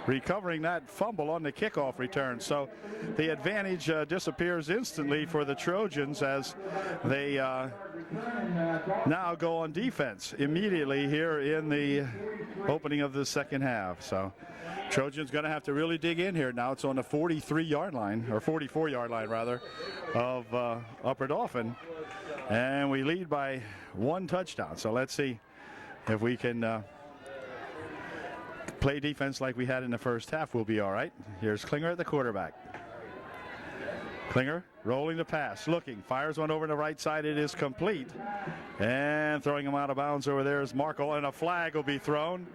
recovering that fumble on the kickoff return. So the advantage disappears instantly for the Trojans as they now go on defense immediately here in the opening of the second half. So Trojans going to have to really dig in here. Now it's on the 43-yard line, or 44-yard line rather, of Upper Dauphin, and we lead by 1 touchdown. So let's see if we can play defense like we had in the first half. We'll be all right. Here's Klinger at the quarterback. Klinger rolling the pass, looking, fires one over to the right side. It is complete, and throwing him out of bounds over there is Markle, and a flag will be thrown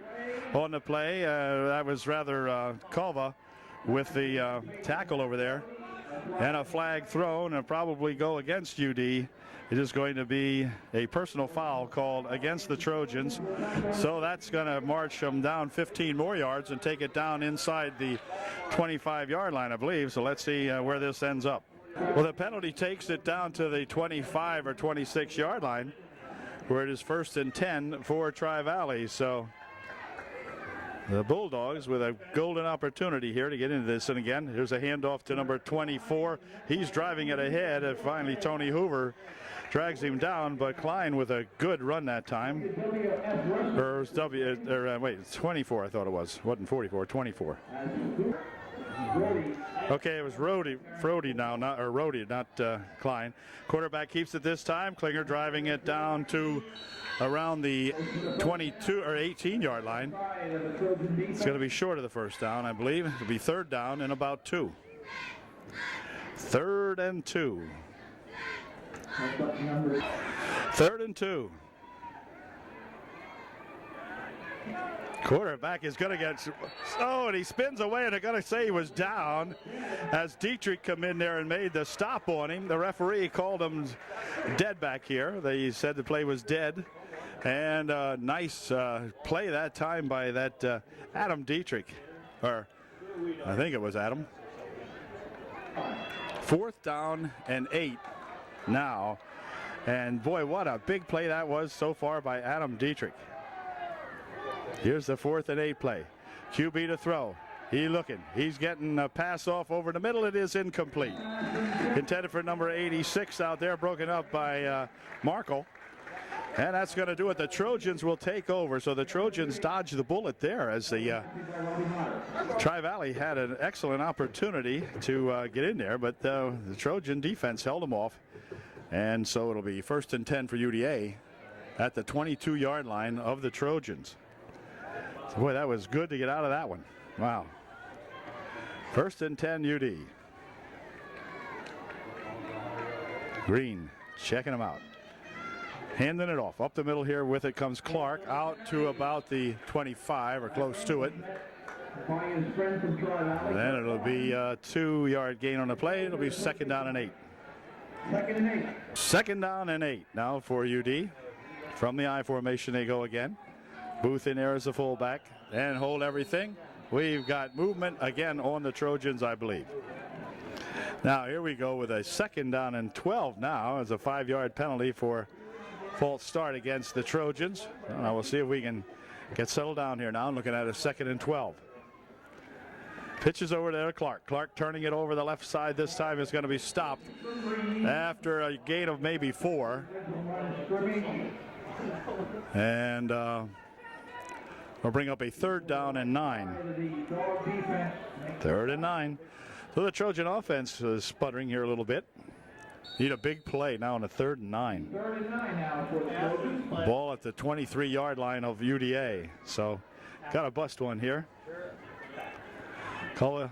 on the play. That was rather Calva with the tackle over there, and a flag thrown, and probably go against UD. It is going to be a personal foul called against the Trojans. So that's going to march them down 15 more yards and take it down inside the 25-yard line, I believe. So let's see where this ends up. Well, the penalty takes it down to the 25 or 26-yard line, where it is 1st and 10 for Tri-Valley. So the Bulldogs with a golden opportunity here to get into this. And again, here's a handoff to number 24. He's driving it ahead, and finally Tony Hoover drags him down, but Klein with a good run that time. Wait, 24 I thought it was. Wasn't 44, 24. Okay, it was Frody now, not Klein. Quarterback keeps it this time. Klinger driving it down to around the 22 or 18-yard line. It's going to be short of the first down, I believe. It'll be 3rd down and about 2. 3rd and 2. 3rd and 2. Quarterback is going to get, and he spins away, and they're going to say he was down as Dietrich come in there and made the stop on him. The referee called him dead back here. They said the play was dead, and nice play that time by that Adam Dietrich, or I think it was Adam. 4th down and 8 now, and boy, what a big play that was so far by Adam Dietrich. Here's the 4th and 8 play. QB to throw. He looking. He's getting a pass off over the middle. It is incomplete. Intended for number 86 out there, broken up by Markle. And that's going to do it. The Trojans will take over. So the Trojans dodge the bullet there as the Tri-Valley had an excellent opportunity to get in there, but the Trojan defense held them off. And so it'll be 1st and 10 for UDA at the 22-yard line of the Trojans. So boy, that was good to get out of that one. Wow. 1st and 10 UD. Green checking him out. Handing it off. Up the middle here with it comes Clark out to about the 25 or close to it. And then it'll be a 2-yard gain on the play. It'll be 2nd down and 8. 2nd down and 8 now for UD. From the I formation they go again. Booth in there as a fullback and hold everything. We've got movement again on the Trojans, I believe. Now here we go with a 2nd down and 12 now as a 5-yard penalty for false start against the Trojans. We'll see if we can get settled down here now. Looking at a 2nd and 12. Pitches over there to Clark. Clark turning it over the left side. This time is going to be stopped after a gain of maybe 4. And we'll bring up a 3rd down and 9. 3rd and 9. So the Trojan offense is sputtering here a little bit. Need a big play now on a 3rd and 9. Ball at the 23-yard line of UDA. So got to bust one here. Culva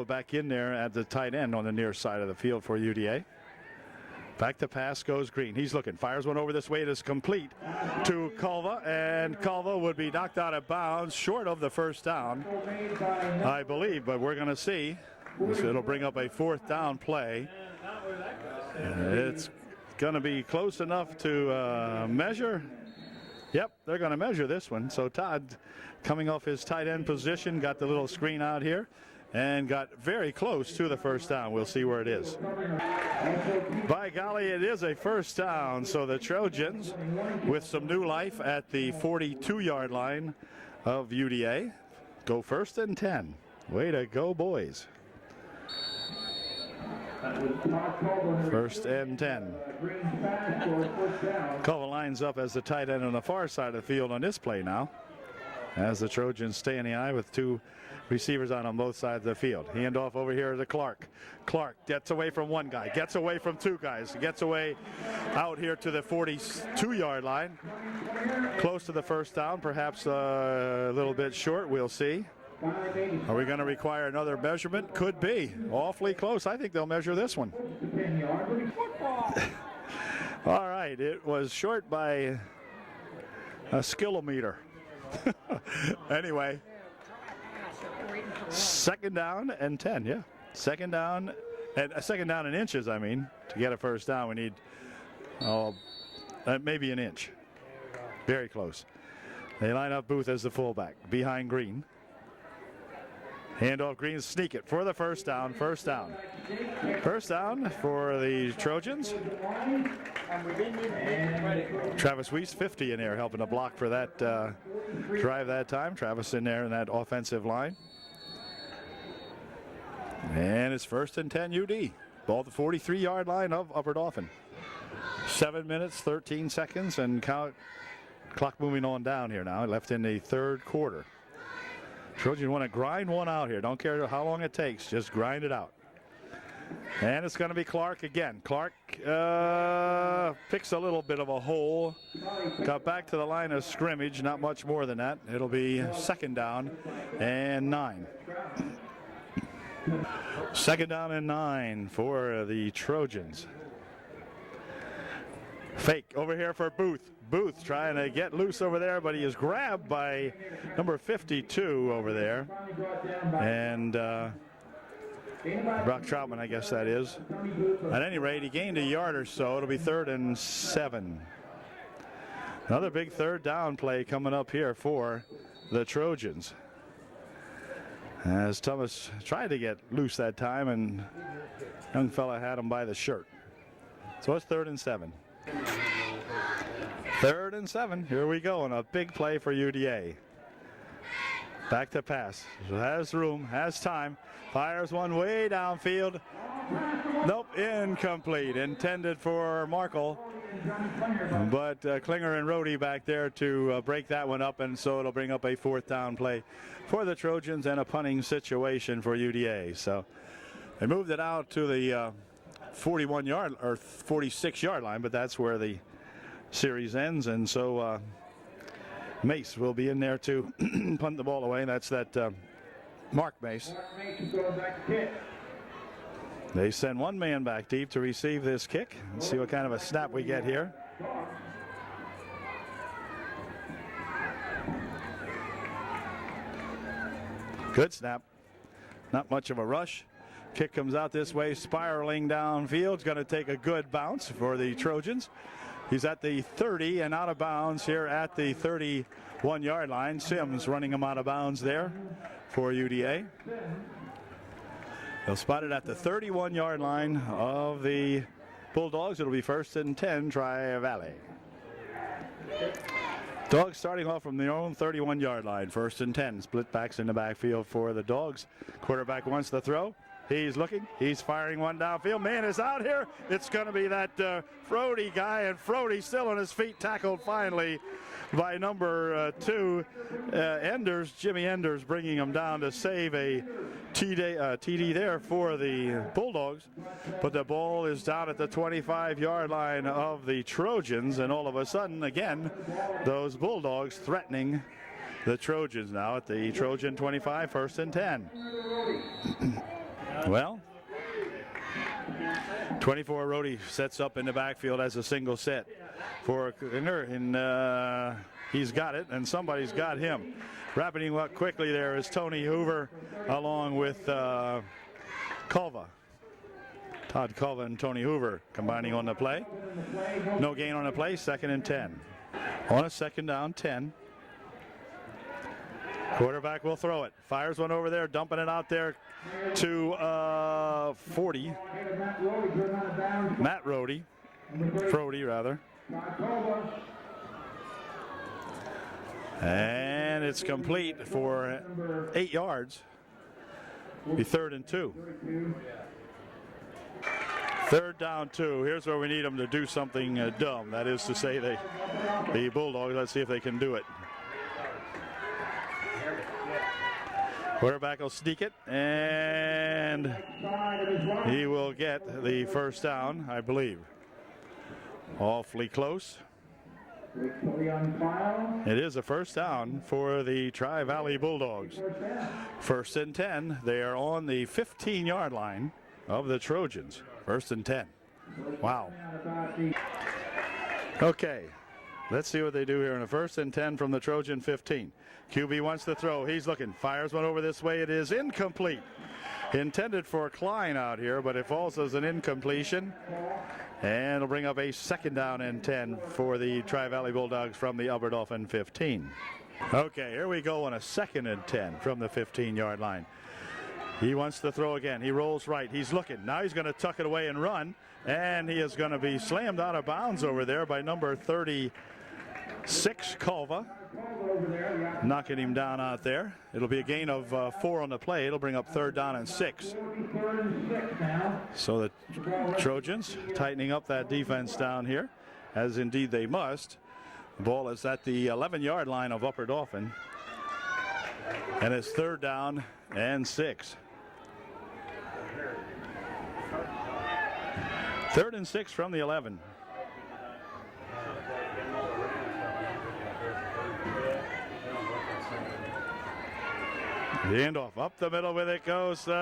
back in there at the tight end on the near side of the field for UDA. Back to pass goes Green. He's looking, fires one over this way. It is complete to Culva, and Culva would be knocked out of bounds short of the 1st down, I believe, but we're going to see. So it'll bring up a 4th down play. It's going to be close enough to measure. Yep, they're going to measure this one. So Todd, coming off his tight end position, got the little screen out here and got very close to the 1st down. We'll see where it is. By golly, it is a 1st down. So the Trojans with some new life at the 42-yard line of UDA go 1st and 10. Way to go, boys. 1st and 10. Culva lines up as the tight end on the far side of the field on this play now, as the Trojans stay in the eye with 2 receivers on both sides of the field. Hand off over here to Clark. Clark gets away from 1 guy, gets away from 2 guys, gets away out here to the 42-yard line. Close to the 1st down, perhaps a little bit short. We'll see. Are we going to require another measurement? Could be. Awfully close. I think they'll measure this one. All right. It was short by a skillometer. Anyway. 2nd down and 10. Yeah. 2nd down and 2nd down in inches, I mean. To get a 1st down, we need maybe an inch. Very close. They line up Booth as the fullback behind Green. Handoff Green, sneak it for the 1st down. 1st down. 1st down for the Trojans. Travis Weiss, 50 in there, helping to block for that drive that time. Travis in there in that offensive line. And it's 1st and 10 UD. Ball at the 43-yard line of Upper Dauphin. 7 minutes, 13 seconds, and clock moving on down here now. Left in the 3rd quarter. Trojans want to grind one out here. Don't care how long it takes. Just grind it out. And it's going to be Clark again. Clark picks a little bit of a hole. Got back to the line of scrimmage. Not much more than that. It'll be 2nd down and 9. 2nd down and 9 for the Trojans. Fake over here for Booth. Booth trying to get loose over there, but he is grabbed by number 52 over there. And Brock Troutman, I guess that is. At any rate, he gained a yard or so. It'll be 3rd and 7. Another big 3rd down play coming up here for the Trojans. As Thomas tried to get loose that time, and young fella had him by the shirt. So it's 3rd and 7. 3rd and 7. Here we go, and a big play for UDA. Back to pass. Has room, has time. Fires one way downfield. Nope, incomplete. Intended for Markle. But Klinger and Rohde back there to break that one up, and so it'll bring up a 4th down play for the Trojans and a punting situation for UDA. So they moved it out to the 41-yard or 46-yard line, but that's where the series ends, and so Mace will be in there to punt the ball away. That's that Mark Mace. They send 1 man back deep to receive this kick. Let's see what kind of a snap we get here. Good snap. Not much of a rush. Kick comes out this way, spiraling downfield. It's going to take a good bounce for the Trojans. He's at the 30 and out of bounds here at the 31-yard line. Sims running him out of bounds there for UDA. They'll spot it at the 31-yard line of the Bulldogs. It'll be 1st and 10, Tri-Valley. Dogs starting off from their own 31-yard line. 1st and 10. Split backs in the backfield for the Dogs. Quarterback wants to throw. He's looking. He's firing one downfield. Man is out here. It's going to be that Frody guy, and Frody still on his feet, tackled finally by number 2, Enders. Jimmy Enders bringing him down to save a TD there for the Bulldogs. But the ball is down at the 25-yard line of the Trojans, and all of a sudden, again, those Bulldogs threatening the Trojans now at the Trojan 25, 1st and 10. Well, 24 Rhodey sets up in the backfield as a single set for Klinger, and he's got it, and somebody's got him. Wrapping up quickly there is Tony Hoover along with Culva. Todd Culva and Tony Hoover combining on the play. No gain on the play, 2nd and 10. On a 2nd down, 10. Quarterback will throw it. Fires one over there, dumping it out there to 40. Matt Rhodey. Frody, rather. And it's complete for 8 yards. Be 3rd and 2. 3rd down 2. Here's where we need them to do something dumb. That is to say, the Bulldogs. Let's see if they can do it. Quarterback will sneak it, and he will get the 1st down, I believe. Awfully close. It is a 1st down for the Tri-Valley Bulldogs. 1st and 10. They are on the 15-yard line of the Trojans. 1st and 10. Wow. Okay. Let's see what they do here in a 1st and 10 from the Trojan 15. QB wants to throw. He's looking. Fires one over this way. It is incomplete. Intended for Klein out here, but it falls as an incompletion. And it'll bring up a 2nd down and 10 for the Tri-Valley Bulldogs from the Uberdolphin 15. Okay, here we go on a 2nd and 10 from the 15-yard line. He wants to throw again. He rolls right. He's looking. Now he's going to tuck it away and run. And he is going to be slammed out of bounds over there by number 36, Culva. Knocking him down out there. It'll be a gain of 4 on the play. It'll bring up 3rd down and 6. So the Trojans tightening up that defense down here, as indeed they must. The ball is at the 11-yard line of Upper Dauphin. And it's 3rd down and 6. 3rd and 6 from the 11. The handoff up the middle with it goes 40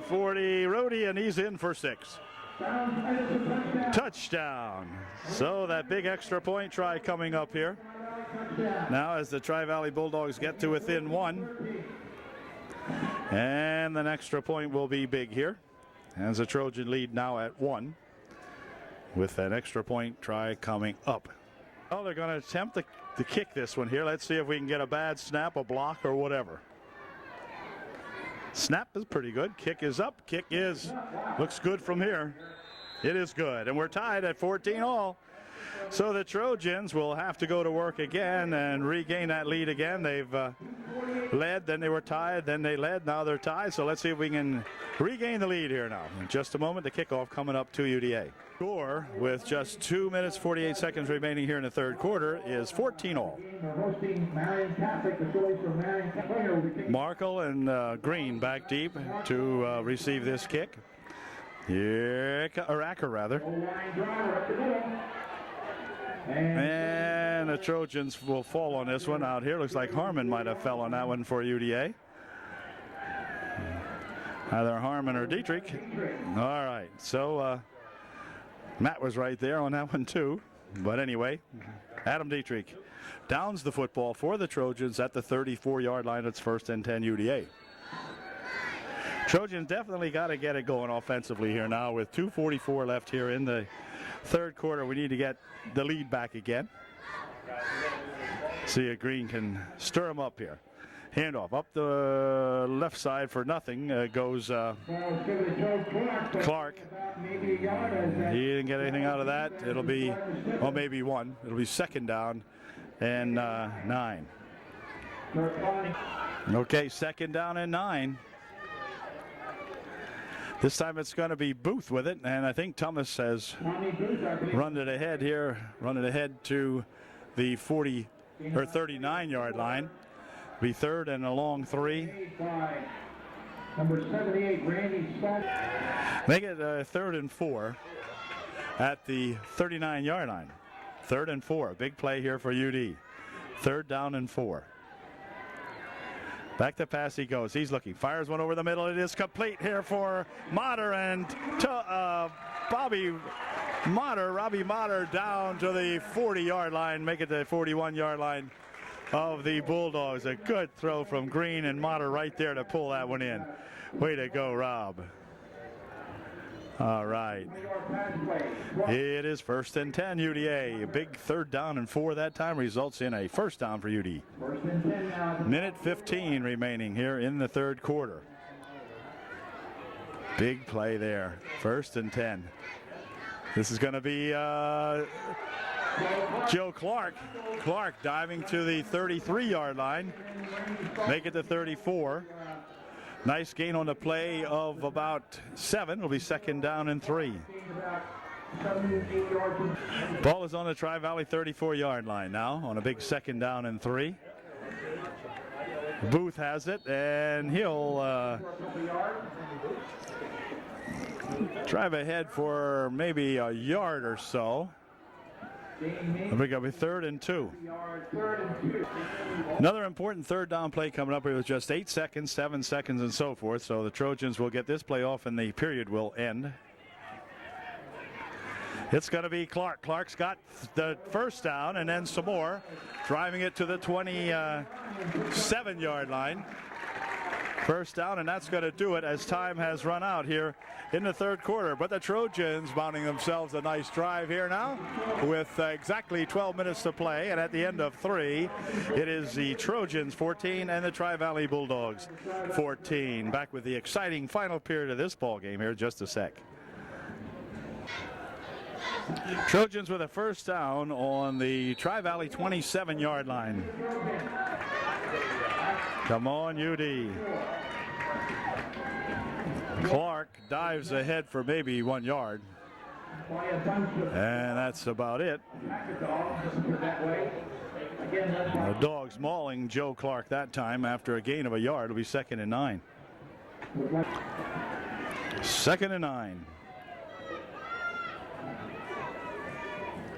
Rhodey, and he's in for 6. Touchdown. So that big extra point try coming up here. Now as the Tri-Valley Bulldogs get to within 1. And an extra point will be big here. As the Trojan lead now at 1. With that extra point try coming up. Well, they're going to attempt to kick this one here. Let's see if we can get a bad snap, a block, or whatever. Snap is pretty good. Kick is up. Kick looks good from here. It is good. And we're tied at 14 all. So the Trojans will have to go to work again and regain that lead again. They've led, then they were tied, then they led, now they're tied. So let's see if we can regain the lead here now. In just a moment, the kickoff coming up to UDA. Score with just 2 minutes, 48 seconds remaining here in the 3rd quarter is 14 all. Markle and Green back deep to receive this kick. Here, or Acker rather. And the Trojans will fall on this one out here. Looks like Harmon might have fell on that one for UDA. Either Harmon or Dietrich. All right, so Matt was right there on that one too. But anyway, Adam Dietrich downs the football for the Trojans at the 34-yard line. It's 1st and 10 UDA. Trojans definitely got to get it going offensively here now with 2:44 left here in the 3rd quarter. We need to get the lead back again. See if Green can stir him up here. Handoff up the left side for nothing goes Clark. He didn't get anything out of that. It'll be, well, maybe 1. It'll be 2nd down and 9. Okay, second down and 9. This time it's going to be Booth with it, and I think Thomas has run it ahead here, run it ahead to the 39-yard line. Be third and a long 3. Number 78, Randy Salt. Make it 3rd and 4 at the 39-yard line. 3rd and 4, big play here for UD. 3rd down and 4. Back to pass he goes. He's looking. Fires one over the middle. It is complete here for Motter and Robbie Motter down to the 40-yard line. Make it the 41-yard line of the Bulldogs. A good throw from Green and Motter right there to pull that one in. Way to go, Rob. All right. It is 1st and 10 UDA. A big 3rd down and 4 that time results in a 1st down for UD. Minute 15 remaining here in the 3rd quarter. Big play there. 1st and 10. This is going to be Joe Clark. Clark diving to the 33-yard line. Make it to 34. Nice gain on the play of about 7. It'll be 2nd down and 3. Ball is on the Tri-Valley 34-yard line now on a big 2nd down and 3. Booth has it, and he'll drive ahead for maybe a yard or so. We got 3rd and 2. Another important 3rd down play coming up here with just 8 seconds, 7 seconds, and so forth. So the Trojans will get this play off and the period will end. It's going to be Clark. Clark's got the 1st down and then some more, driving it to the 27-yard line. 1st down, and that's going to do it as time has run out here in the 3rd quarter. But the Trojans mounting themselves a nice drive here now with exactly 12 minutes to play. And at the end of 3, it is the Trojans 14 and the Tri-Valley Bulldogs 14. Back with the exciting final period of this ball game here in just a sec. Trojans with a 1st down on the Tri-Valley 27-yard line. Come on, UD. Clark dives ahead for maybe 1 yard. And that's about it. The Dogs mauling Joe Clark that time after a gain of a yard. It'll be 2nd and 9. 2nd and 9.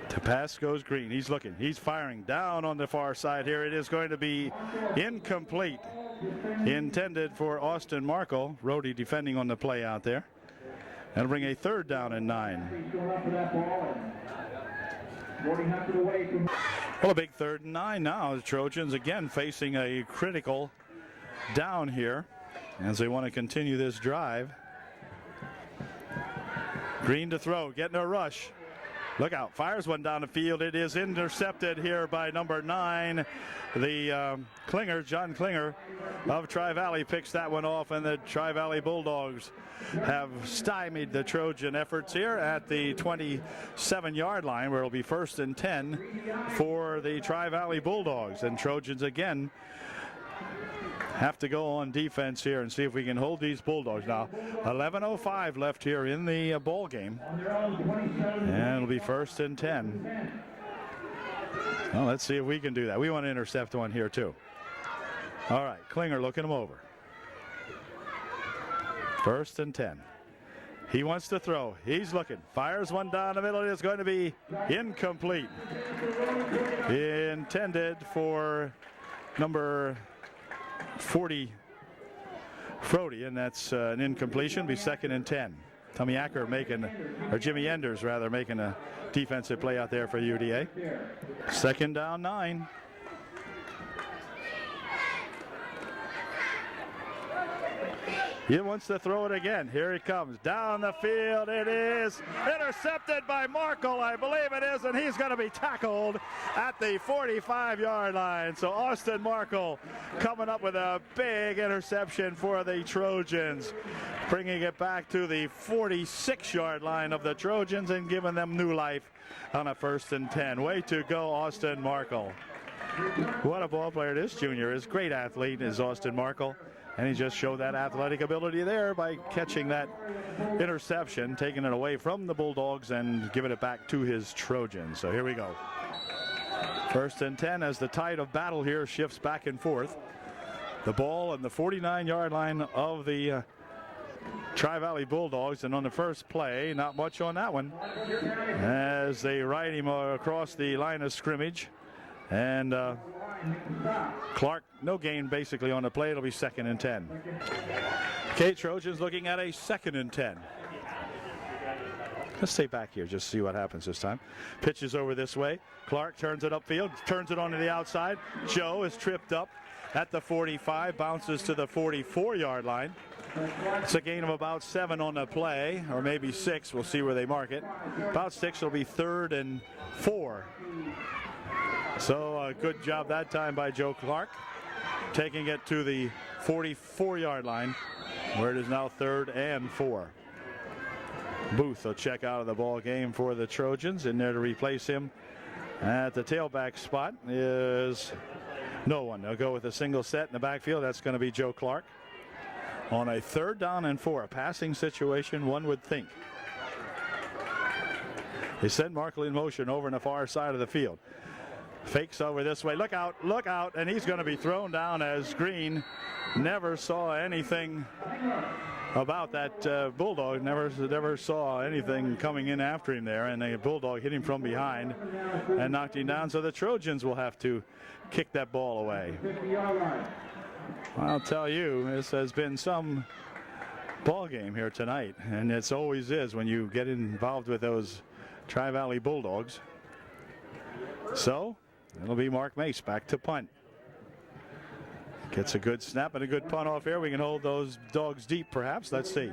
To pass goes Green. He's looking. He's firing down on the far side here. It is going to be incomplete. Intended for Austin Markle. Rhodey defending on the play out there. That'll bring a 3rd down and 9. Well, a big 3rd and 9 now. The Trojans again facing a critical down here as they want to continue this drive. Green to throw. Getting a rush. Look out, fires one down the field. It is intercepted here by number 9. The Klinger, John Klinger of Tri-Valley picks that one off, and the Tri-Valley Bulldogs have stymied the Trojan efforts here at the 27-yard line, where it'll be 1st and 10 for the Tri-Valley Bulldogs. And Trojans again have to go on defense here and see if we can hold these Bulldogs. Now 11:05 left here in the ball game, and it'll be 1st and 10. Well, let's see if we can do that. We want to intercept one here too. All right, Klinger looking him over. 1st and 10. He wants to throw. He's looking. Fires one down the middle. It is going to be incomplete. Intended for number 40, Frody, and that's an incompletion. Be 2nd and 10. Tommy Acker Jimmy Enders rather, making a defensive play out there for UDA. 2nd down 9. He wants to throw it again. Here he comes down the field. It is intercepted by Markle, I believe it is, and he's going to be tackled at the 45-yard line. So Austin Markle coming up with a big interception for the Trojans, bringing it back to the 46-yard line of the Trojans and giving them new life on a 1st and 10. Way to go, Austin Markle. What a ball player this junior is. Great athlete is Austin Markle. And he just showed that athletic ability there by catching that interception, taking it away from the Bulldogs and giving it back to his Trojans. So here we go. 1st and 10 as the tide of battle here shifts back and forth. The ball on the 49-yard line of the Tri-Valley Bulldogs, and on the first play, not much on that one, as they ride him across the line of scrimmage. And Clark, no gain basically on the play. It'll be 2nd and 10. Okay, Trojans looking at a 2nd and 10. Let's stay back here, just see what happens this time. Pitches over this way. Clark turns it upfield, turns it onto the outside. Joe is tripped up at the 45, bounces to the 44-yard line. It's a gain of about 7 on the play, or maybe 6. We'll see where they mark it. About 6. It'll be 3rd and 4. So a good job that time by Joe Clark, taking it to the 44-yard line, where it is now 3rd and 4. Booth will check out of the ball game for the Trojans. In there to replace him at the tailback spot is no one. They'll go with a single set in the backfield. That's going to be Joe Clark. On a 3rd down and 4, a passing situation, one would think. They send Markle in motion over on the far side of the field. Fakes over this way. Look out, and he's going to be thrown down as Green never saw anything about that Bulldog. Never saw anything coming in after him there, and the Bulldog hit him from behind and knocked him down. So the Trojans will have to kick that ball away. I'll tell you, this has been some ball game here tonight, and it always is when you get involved with those Tri-Valley Bulldogs. So it'll be Mark Mace back to punt. Gets a good snap and a good punt off here. We can hold those dogs deep, perhaps. Let's see.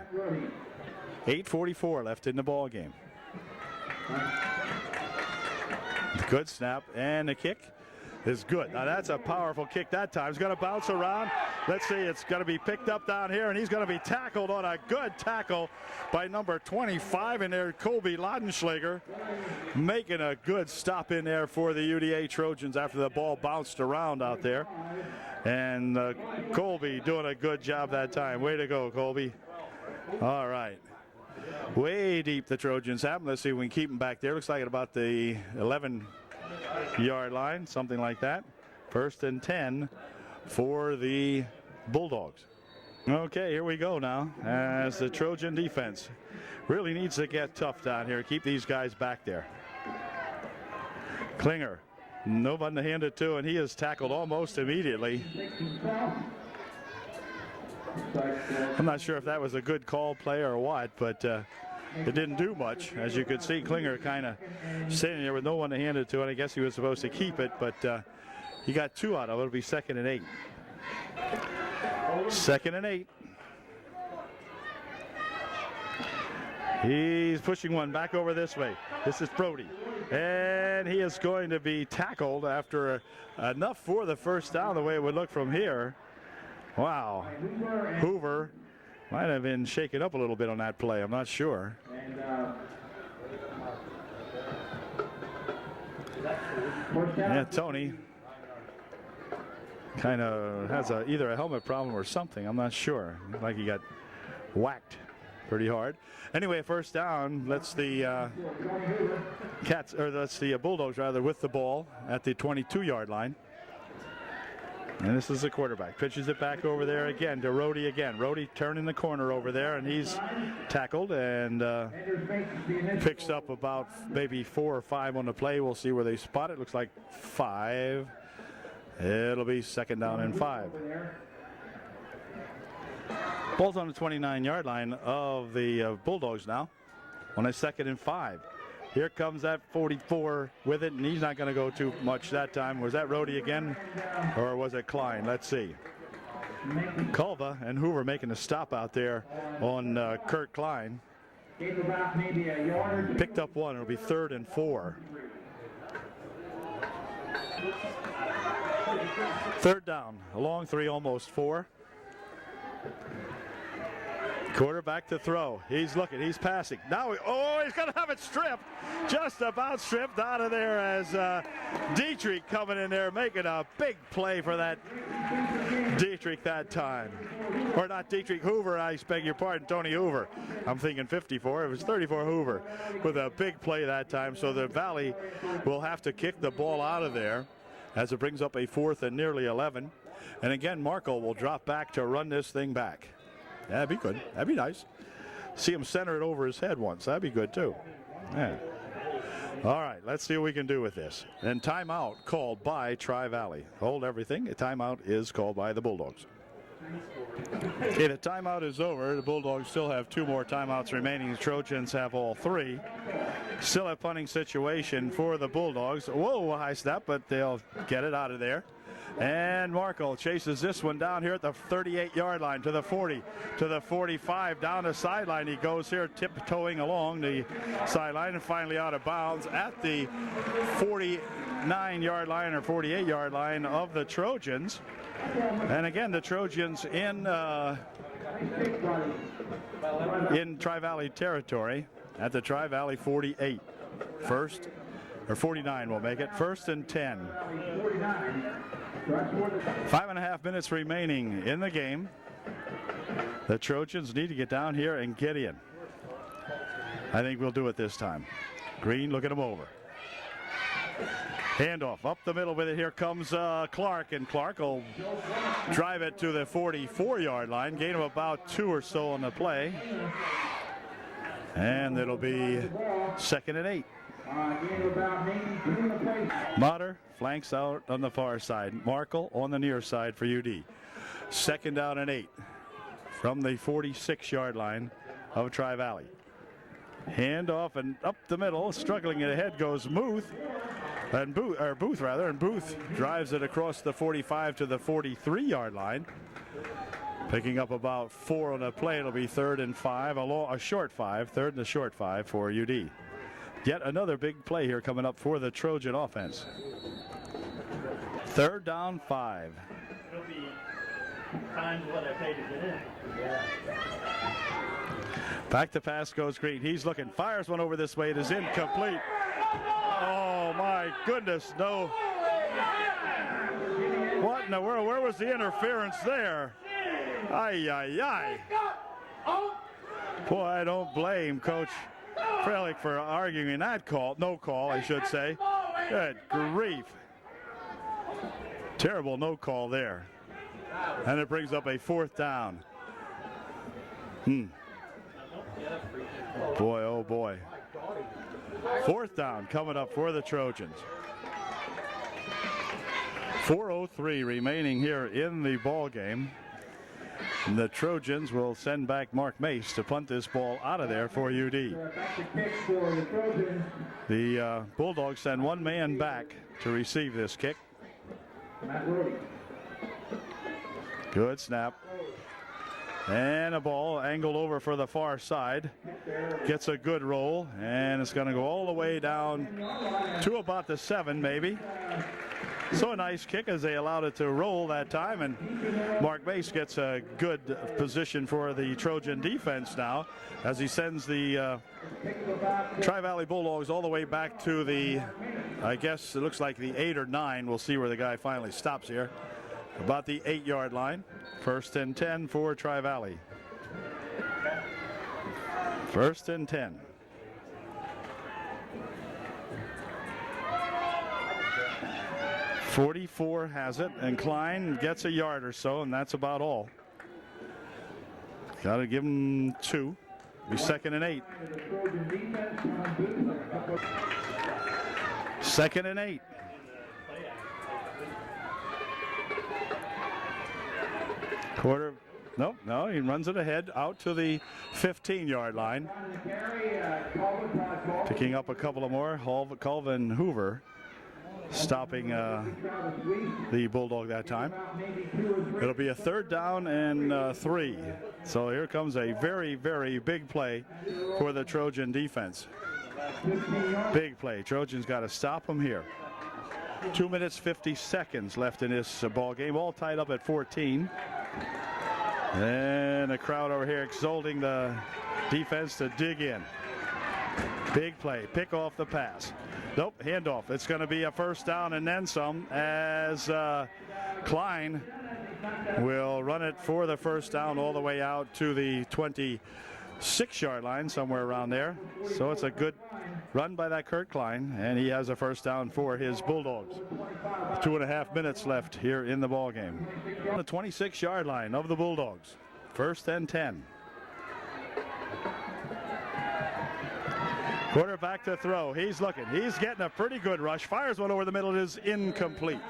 8:44 left in the ball game. Good snap, and the kick is good. Now that's a powerful kick that time. It's going to bounce around. Let's see, it's going to be picked up down here, and he's going to be tackled on a good tackle by number 25 in there, Colby Laudenschlager, making a good stop in there for the UDA Trojans after the ball bounced around out there. And Colby doing a good job that time. Way to go, Colby. All right. Way deep the Trojans have them. Let's see if we can keep them back there. Looks like at about the 11-yard line, something like that. 1st and 10 for the Bulldogs. Okay, here we go now as the Trojan defense really needs to get tough down here. Keep these guys back there. Klinger, nobody to hand it to, and he is tackled almost immediately. I'm not sure if that was a good call play or what, but it didn't do much. As you could see, Klinger kind of sitting there with no one to hand it to, and I guess he was supposed to keep it, but he got 2 out of it. It'll be 2nd and 8. 2nd and 8. He's pushing one back over this way. This is Brody. And he is going to be tackled after enough for the 1st down, the way it would look from here. Wow. Hoover might have been shaken up a little bit on that play. I'm not sure. Yeah, Tony kind of has either a helmet problem or something. I'm not sure. Looked like he got whacked pretty hard. Anyway, 1st down. Let's the Bulldogs rather with the ball at the 22-yard line. And this is the quarterback. Pitches it back over there again to Rhodey again. Rhodey turning the corner over there, and he's tackled and picks up about maybe 4 or 5 on the play. We'll see where they spot it. Looks like 5. It'll be 2nd down and 5. Ball's on the 29-yard line of the Bulldogs now on a 2nd and 5. Here comes that 44 with it, and he's not going to go too much that time. Was that Rhodey again, or was it Klein? Let's see. Culva and Hoover making a stop out there on Kurt Klein. Picked up 1. It'll be 3rd and 4. 3rd down, a long 3, almost 4. Quarterback to throw. He's looking. He's passing. Now, he's going to have it stripped. Just about stripped out of there as Dietrich coming in there making a big play for that Dietrich that time. Or not Dietrich, Hoover, I beg your pardon, Tony Hoover. I'm thinking 54. It was 34 Hoover with a big play that time. So the Valley will have to kick the ball out of there as it brings up a 4th and nearly 11. And again, Markle will drop back to run this thing back. That'd be good. That'd be nice. See him center it over his head once. That'd be good too. Yeah. All right, let's see what we can do with this. And timeout called by Tri-Valley. Hold everything. A timeout is called by the Bulldogs. Okay, the timeout is over. The Bulldogs still have 2 more timeouts remaining. The Trojans have all 3. Still a punting situation for the Bulldogs. Whoa, high snap, but they'll get it out of there. And Markle chases this one down here at the 38-yard line to the 40, to the 45, down the sideline. He goes here tiptoeing along the sideline and finally out of bounds at the 49-yard line or 48-yard line of the Trojans. And again, the Trojans in Tri-Valley territory at the Tri-Valley 48. First, or 49 will make it. 1st and 10. 5.5 minutes remaining in the game. The Trojans need to get down here and get in. I think we'll do it this time. Green looking him over. Handoff up the middle with it. Here comes Clark, and Clark will drive it to the 44-yard line. Gain of about 2 or so on the play. And it'll be 2nd and 8. Motter flanks out on the far side. Markle on the near side for UD. 2nd down and 8 from the 46-yard line of Tri-Valley. Handoff and up the middle, struggling ahead goes Booth, and Booth drives it across the 45 to the 43-yard line. Picking up about 4 on the play. It'll be 3rd and 5, a short 5, 3rd and a short 5 for UD. Yet another big play here coming up for the Trojan offense. 3rd down 5. It'll be times what I paid to get in. Yeah. Back to pass goes Green. He's looking, fires one over this way. It is incomplete. Oh my goodness, no. What in the world? Where was the interference there? Ay, ay, ay. Boy, I don't blame Coach Frelick for arguing that call. No call, I should say. Good grief. Terrible no call there. And it brings up a 4th down. Boy, oh boy. 4th down coming up for the Trojans. 4:03 remaining here in the ball game. And the Trojans will send back Mark Mace to punt this ball out of there for UD. The Bulldogs send 1 man back to receive this kick. Good snap. And a ball angled over for the far side. Gets a good roll, and it's going to go all the way down to about the 7 maybe. So a nice kick as they allowed it to roll that time, and Mark Mace gets a good position for the Trojan defense now as he sends the Tri-Valley Bulldogs all the way back to the, I guess it looks like the 8 or 9. We'll see where the guy finally stops here. About the 8-yard line. 1st and 10 for Tri-Valley. 1st and 10. .44 has it, and Klein gets a yard or so, and that's about all. Got to give him 2. Be 2nd and 8. 2nd and 8. Quarter. No, he runs it ahead out to the 15-yard line. Picking up a couple of more. Colvin Hoover stopping the Bulldog that time. It'll be a 3rd down and 3. So here comes a very, very big play for the Trojan defense. Big play. Trojans got to stop them here. 2 minutes, 50 seconds left in this ball game. All tied up at 14. And the crowd over here exalting the defense to dig in. Big play, pick off the pass. Nope, handoff. It's going to be a first down and then some, as Klein will run it for the first down all the way out to the 26-yard line, somewhere around there. So it's a good run by that Kurt Klein, and he has a first down for his Bulldogs. 2.5 minutes left here in the ball game. On the 26-yard line of the Bulldogs. First and 10. Quarterback to throw. He's looking. He's getting a pretty good rush. Fires one over the middle. It is incomplete.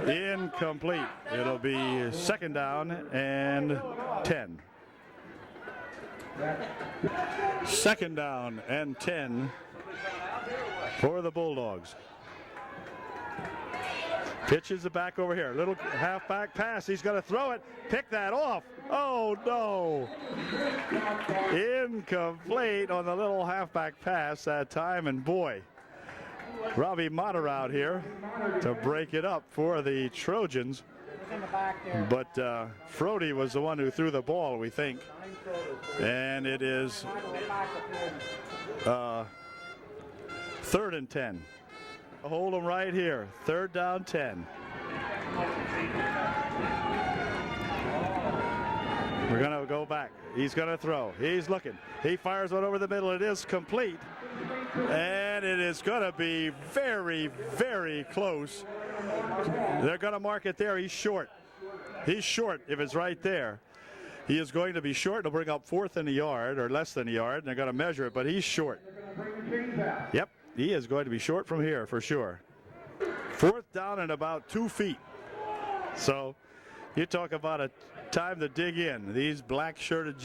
Incomplete. It'll be second down and 10. Second down and 10 for the Bulldogs. Pitches it back over here. Little halfback pass. He's going to throw it. Pick that off. Oh, no. Incomplete on the little halfback pass that time. And boy, Robbie Motter out here to break it up for the Trojans. But Frody was the one who threw the ball, we think. And it is third and 10. Hold them right here. Third down 10. We're going to go back. He's going to throw. He's looking. He fires one over the middle. It is complete. And it is going to be very, very close. They're going to mark it there. He's short. He's short if it's right there. He is going to be short. They'll bring up fourth in the yard or less than a yard. And they're going to measure it, but he's short. Yep, he is going to be short from here for sure. Fourth down and about 2 feet. So you talk about a time to dig in. These black-shirted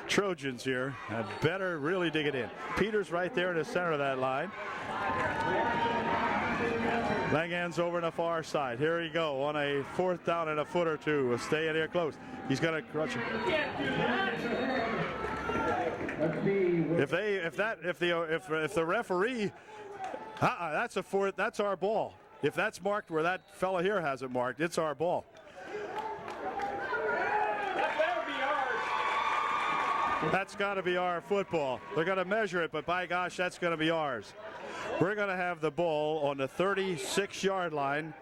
Trojans here had better really dig it in. Peters right there in the center of that line. Langan's over on the far side. Here we go on a fourth down and a foot or two. We'll stay in here close. He's going to crunch it. If the referee, that's a fourth. That's our ball. If that's marked where that fella here has it marked, it's our ball. That's got to be our football. They're going to measure it, but by gosh, that's going to be ours. We're going to have the ball on the 36-yard line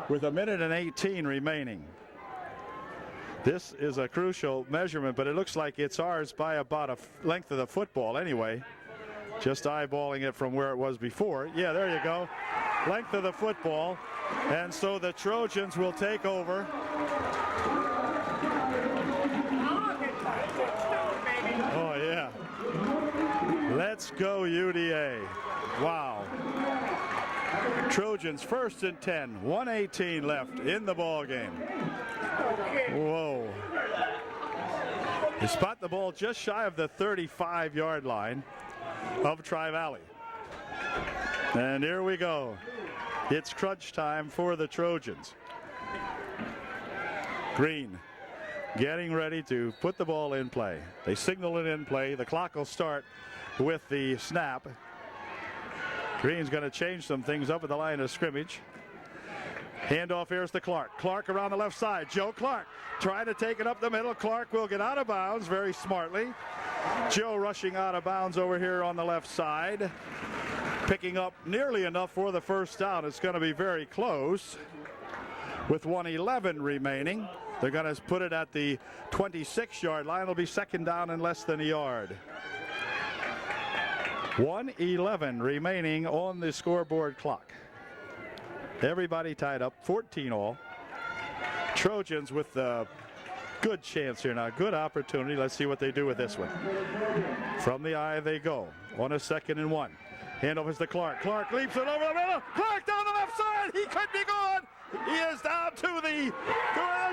with 1:18 remaining. This is a crucial measurement, but it looks like it's ours by about a length of the football anyway. Just eyeballing it from where it was before. Yeah, there you go. Length of the football. And so the Trojans will take over. Oh, yeah. Let's go, UDA. Wow. Trojans first and 10. 1:18 left in the ball game. Whoa. They spot the ball just shy of the 35-yard line of Tri-Valley. And here we go. It's crunch time for the Trojans. Green getting ready to put the ball in play. They signal it in play. The clock will start with the snap. Green's going to change some things up at the line of scrimmage. Handoff, here's to Clark. Clark around the left side. Joe Clark trying to take it up the middle. Clark will get out of bounds very smartly. Joe rushing out of bounds over here on the left side. Picking up nearly enough for the first down. It's going to be very close. With 1:11 remaining. They're going to put it at the 26-yard line. It'll be second down and less than a yard. 1:11 remaining on the scoreboard clock. Everybody tied up, 14 all. Trojans with a good chance here now, good opportunity. Let's see what they do with this one. From the eye they go on a 2nd and 1. Handoff is to Clark. Clark leaps it over the middle. Clark down the left side. He could be gone. He is down to the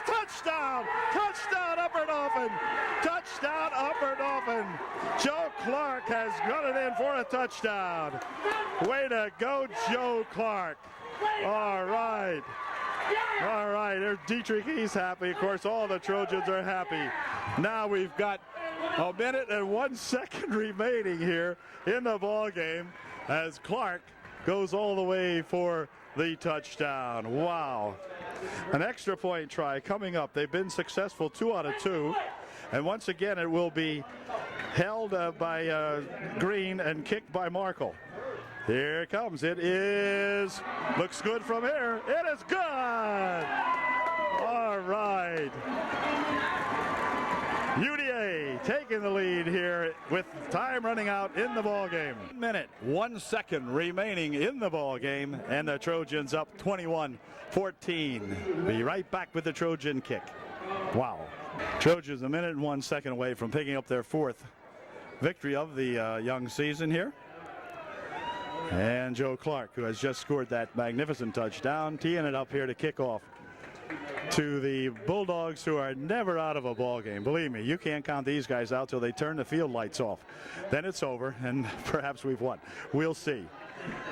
touchdown. Touchdown, Upper Dauphin. Touchdown, Upper Dauphin. Joe Clark has got it in for a touchdown. Way to go, Joe Clark. All right. All right, there's Dietrich. He's happy. Of course, all the Trojans are happy. Now we've got 1 minute and 1 second remaining here in the ball game as Clark goes all the way for the touchdown. Wow. An extra point try coming up. They've been successful 2 out of 2. And once again, it will be held by Green and kicked by Markle. Here it comes. It is, looks good from here. It is good. All right. UDA taking the lead here with time running out in the ball game. 1 minute, 1 second remaining in the ball game, and the Trojans up 21-14. Be right back with the Trojan kick. Wow. Trojans a minute and 1 second away from picking up their 4th victory of the young season here. And Joe Clark, who has just scored that magnificent touchdown, teeing it up here to kick off to the Bulldogs, who are never out of a ball game. Believe me, you can't count these guys out till they turn the field lights off. Then it's over, and perhaps we've won. We'll see.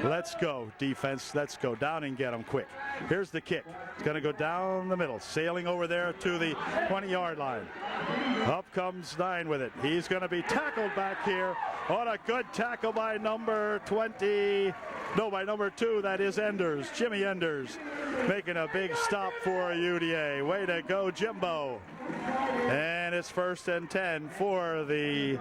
Let's go, defense. Let's go down and get them quick. Here's the kick. It's going to go down the middle, sailing over there to the 20-yard line. Up comes 9 with it. He's going to be tackled back here. On a good tackle by number 2, that is Enders, Jimmy Enders, making a big stop for UDA. Way to go, Jimbo. And it's 1st and 10 for the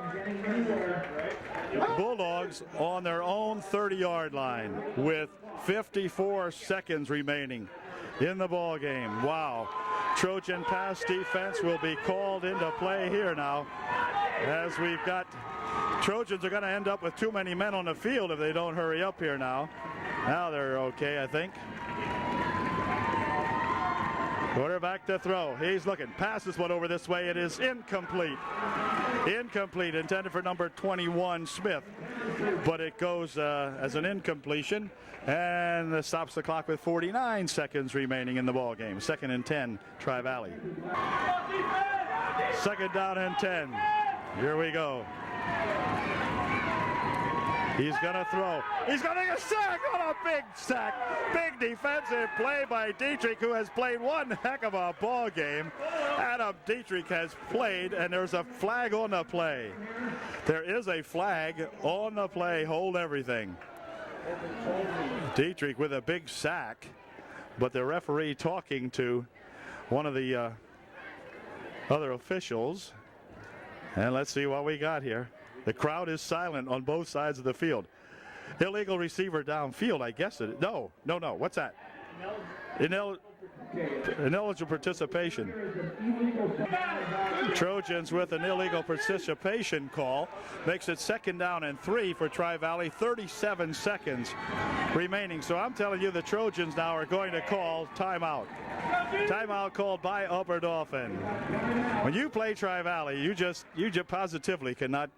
Bulldogs on their own 30-yard line with 54 seconds remaining in the ball game. Wow. Trojan pass defense will be called into play here now, as we've got Trojans are going to end up with too many men on the field if they don't hurry up here now. Now they're okay, I think. Quarterback to throw. He's looking. Passes one over this way. It is incomplete. Incomplete. Intended for number 21, Smith. But it goes as an incompletion. And stops the clock with 49 seconds remaining in the ball game. 2nd and 10, Tri-Valley. 2nd down and 10. Here we go. He's going to throw. He's going to get a sack. On a big sack. Big defensive play by Dietrich, who has played one heck of a ball game. Adam Dietrich has played, and there's a flag on the play. There is a flag on the play. Hold everything. Dietrich with a big sack, but the referee talking to one of the other officials. And let's see what we got here. The crowd is silent on both sides of the field. Illegal receiver downfield, I guess it. No. What's that? Ineligible participation. Trojans with an illegal participation call. Makes it 2nd down and 3 for Tri-Valley. 37 seconds remaining. So I'm telling you, the Trojans now are going to call timeout. Timeout called by Upper Dauphin. When you play Tri-Valley, you just positively cannot.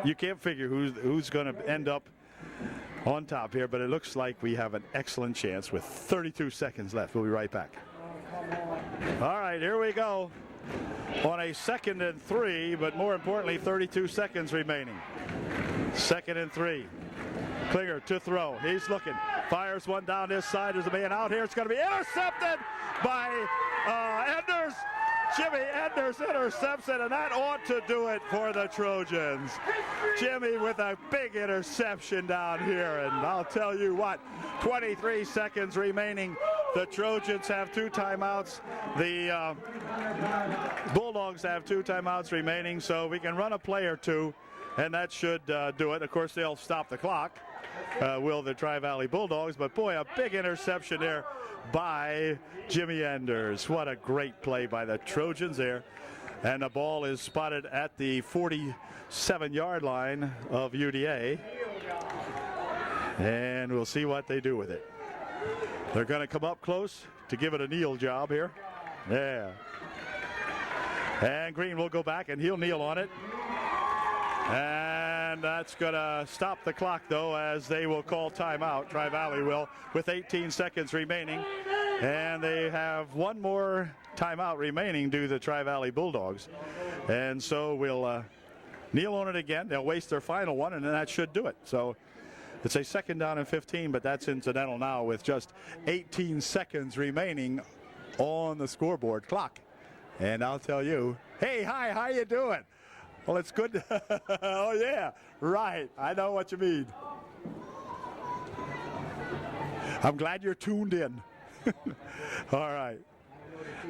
You can't figure who's going to end up on top here, but it looks like we have an excellent chance with 32 seconds left. We'll be right back. All right, here we go on a 2nd and 3, but more importantly, 32 seconds remaining. 2nd and 3. Klinger to throw. He's looking. Fires one down this side. There's a man out here. It's going to be intercepted by Enders. Jimmy Enders intercepts it, and that ought to do it for the Trojans. Jimmy with a big interception down here, and I'll tell you what, 23 seconds remaining. The Trojans have 2 timeouts. The Bulldogs have 2 timeouts remaining, so we can run a play or 2, and that should do it. Of course, they'll stop the clock, will the Tri-Valley Bulldogs, but boy, a big interception there by Jimmy Enders. What a great play by the Trojans there. And the ball is spotted at the 47-yard line of UDA. And we'll see what they do with it. They're going to come up close to give it a kneel job here. Yeah. And Green will go back, and he'll kneel on it. And that's going to stop the clock, though, as they will call timeout. Tri-Valley will, with 18 seconds remaining. And they have one more timeout remaining due to the Tri-Valley Bulldogs. And so we'll kneel on it again. They'll waste their final one, and then that should do it. So it's a 2nd down and 15, but that's incidental now with just 18 seconds remaining on the scoreboard clock. And I'll tell you, hey, hi, how you doing? Well, it's good. Oh, yeah, right. I know what you mean. I'm glad you're tuned in. All right.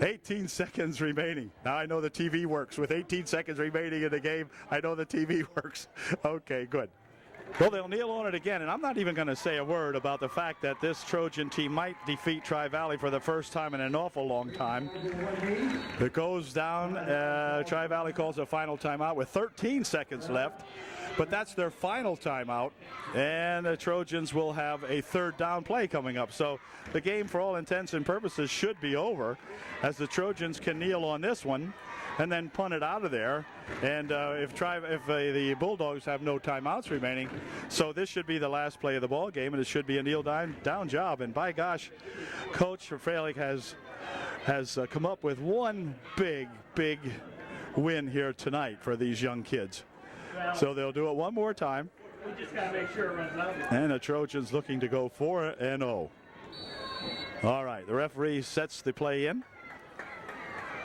18 seconds remaining. Now I know the TV works. With 18 seconds remaining in the game, I know the TV works. Okay, good. Well, they'll kneel on it again, and I'm not even going to say a word about the fact that this Trojan team might defeat Tri-Valley for the first time in an awful long time. It goes down. Tri-Valley calls a final timeout with 13 seconds left, but that's their final timeout, and the Trojans will have a third down play coming up. So the game, for all intents and purposes, should be over, as the Trojans can kneel on this one and then punt it out of there. And if the Bulldogs have no timeouts remaining, so this should be the last play of the ball game, and it should be a kneel down job. And by gosh, Coach Fralick has come up with one big win here tonight for these young kids. So they'll do it one more time. We just got to make sure it runs out. And the Trojans looking to go 4-0. All right, the referee sets the play in.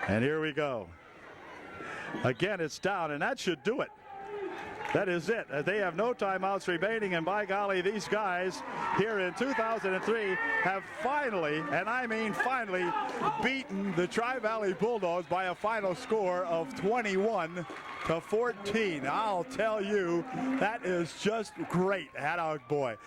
And here we go. Again, it's down, and that should do it. That is it. They have no timeouts remaining, and by golly, these guys here in 2003 have finally, and I mean finally, beaten the Tri-Valley Bulldogs by a final score of 21-14. I'll tell you, that is just great. Atta boy.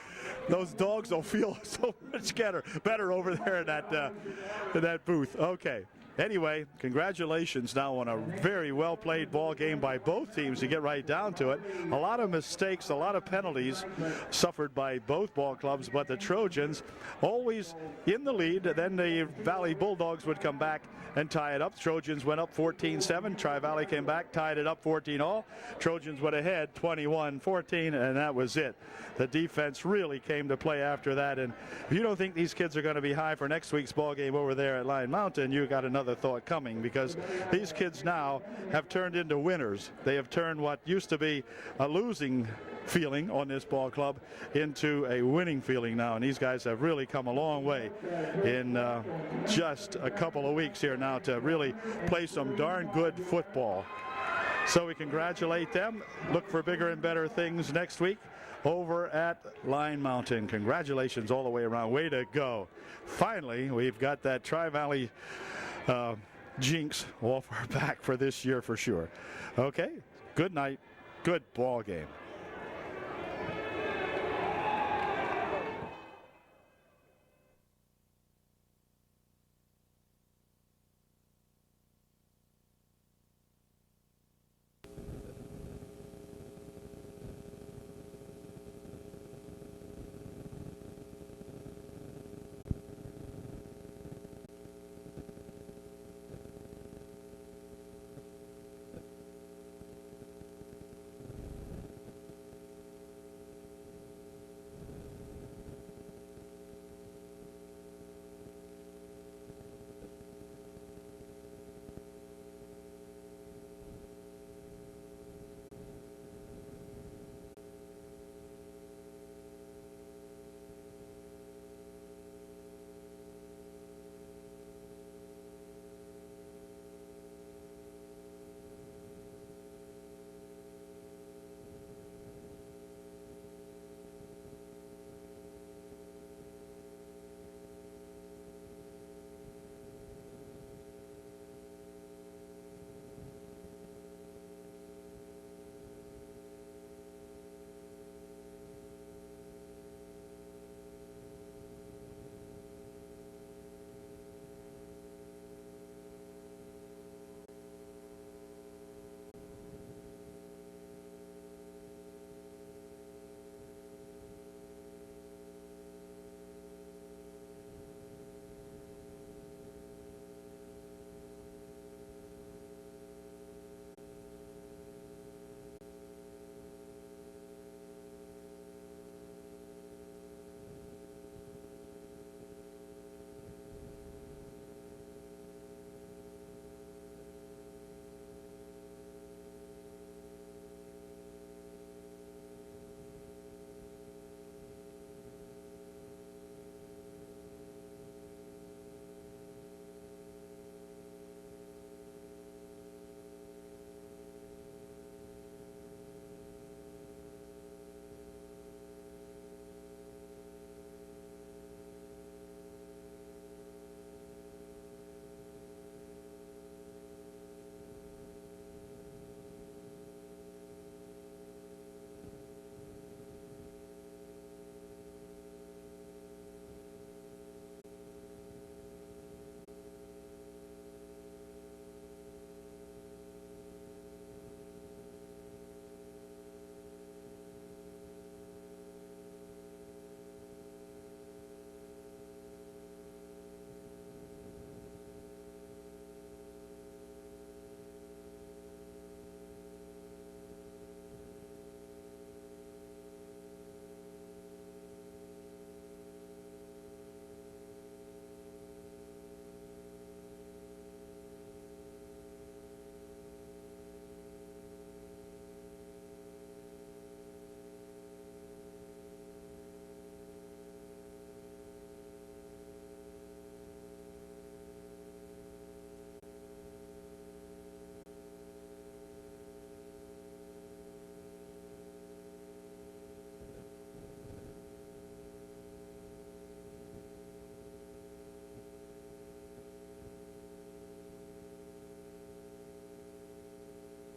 Those dogs will feel so much better over there in that booth. Okay. Anyway, congratulations now on a very well played ball game by both teams, to get right down to it. A lot of mistakes, a lot of penalties suffered by both ball clubs, but the Trojans always in the lead. Then the Valley Bulldogs would come back and tie it up. Trojans went up 14-7. Tri-Valley came back, tied it up 14-all. Trojans went ahead 21-14, and that was it. The defense really came to play after that. And if you don't think these kids are going to be high for next week's ball game over there at Lion Mountain, you got another thought coming, because these kids now have turned into winners. They have turned what used to be a losing feeling on this ball club into a winning feeling now, and these guys have really come a long way in just a couple of weeks here now to really play some darn good football. So we congratulate them. Look for bigger and better things next week over at Lion Mountain. Congratulations all the way around. Way to go. Finally, we've got that Tri-Valley jinx off our back for this year for sure. Okay, good night, good ball game.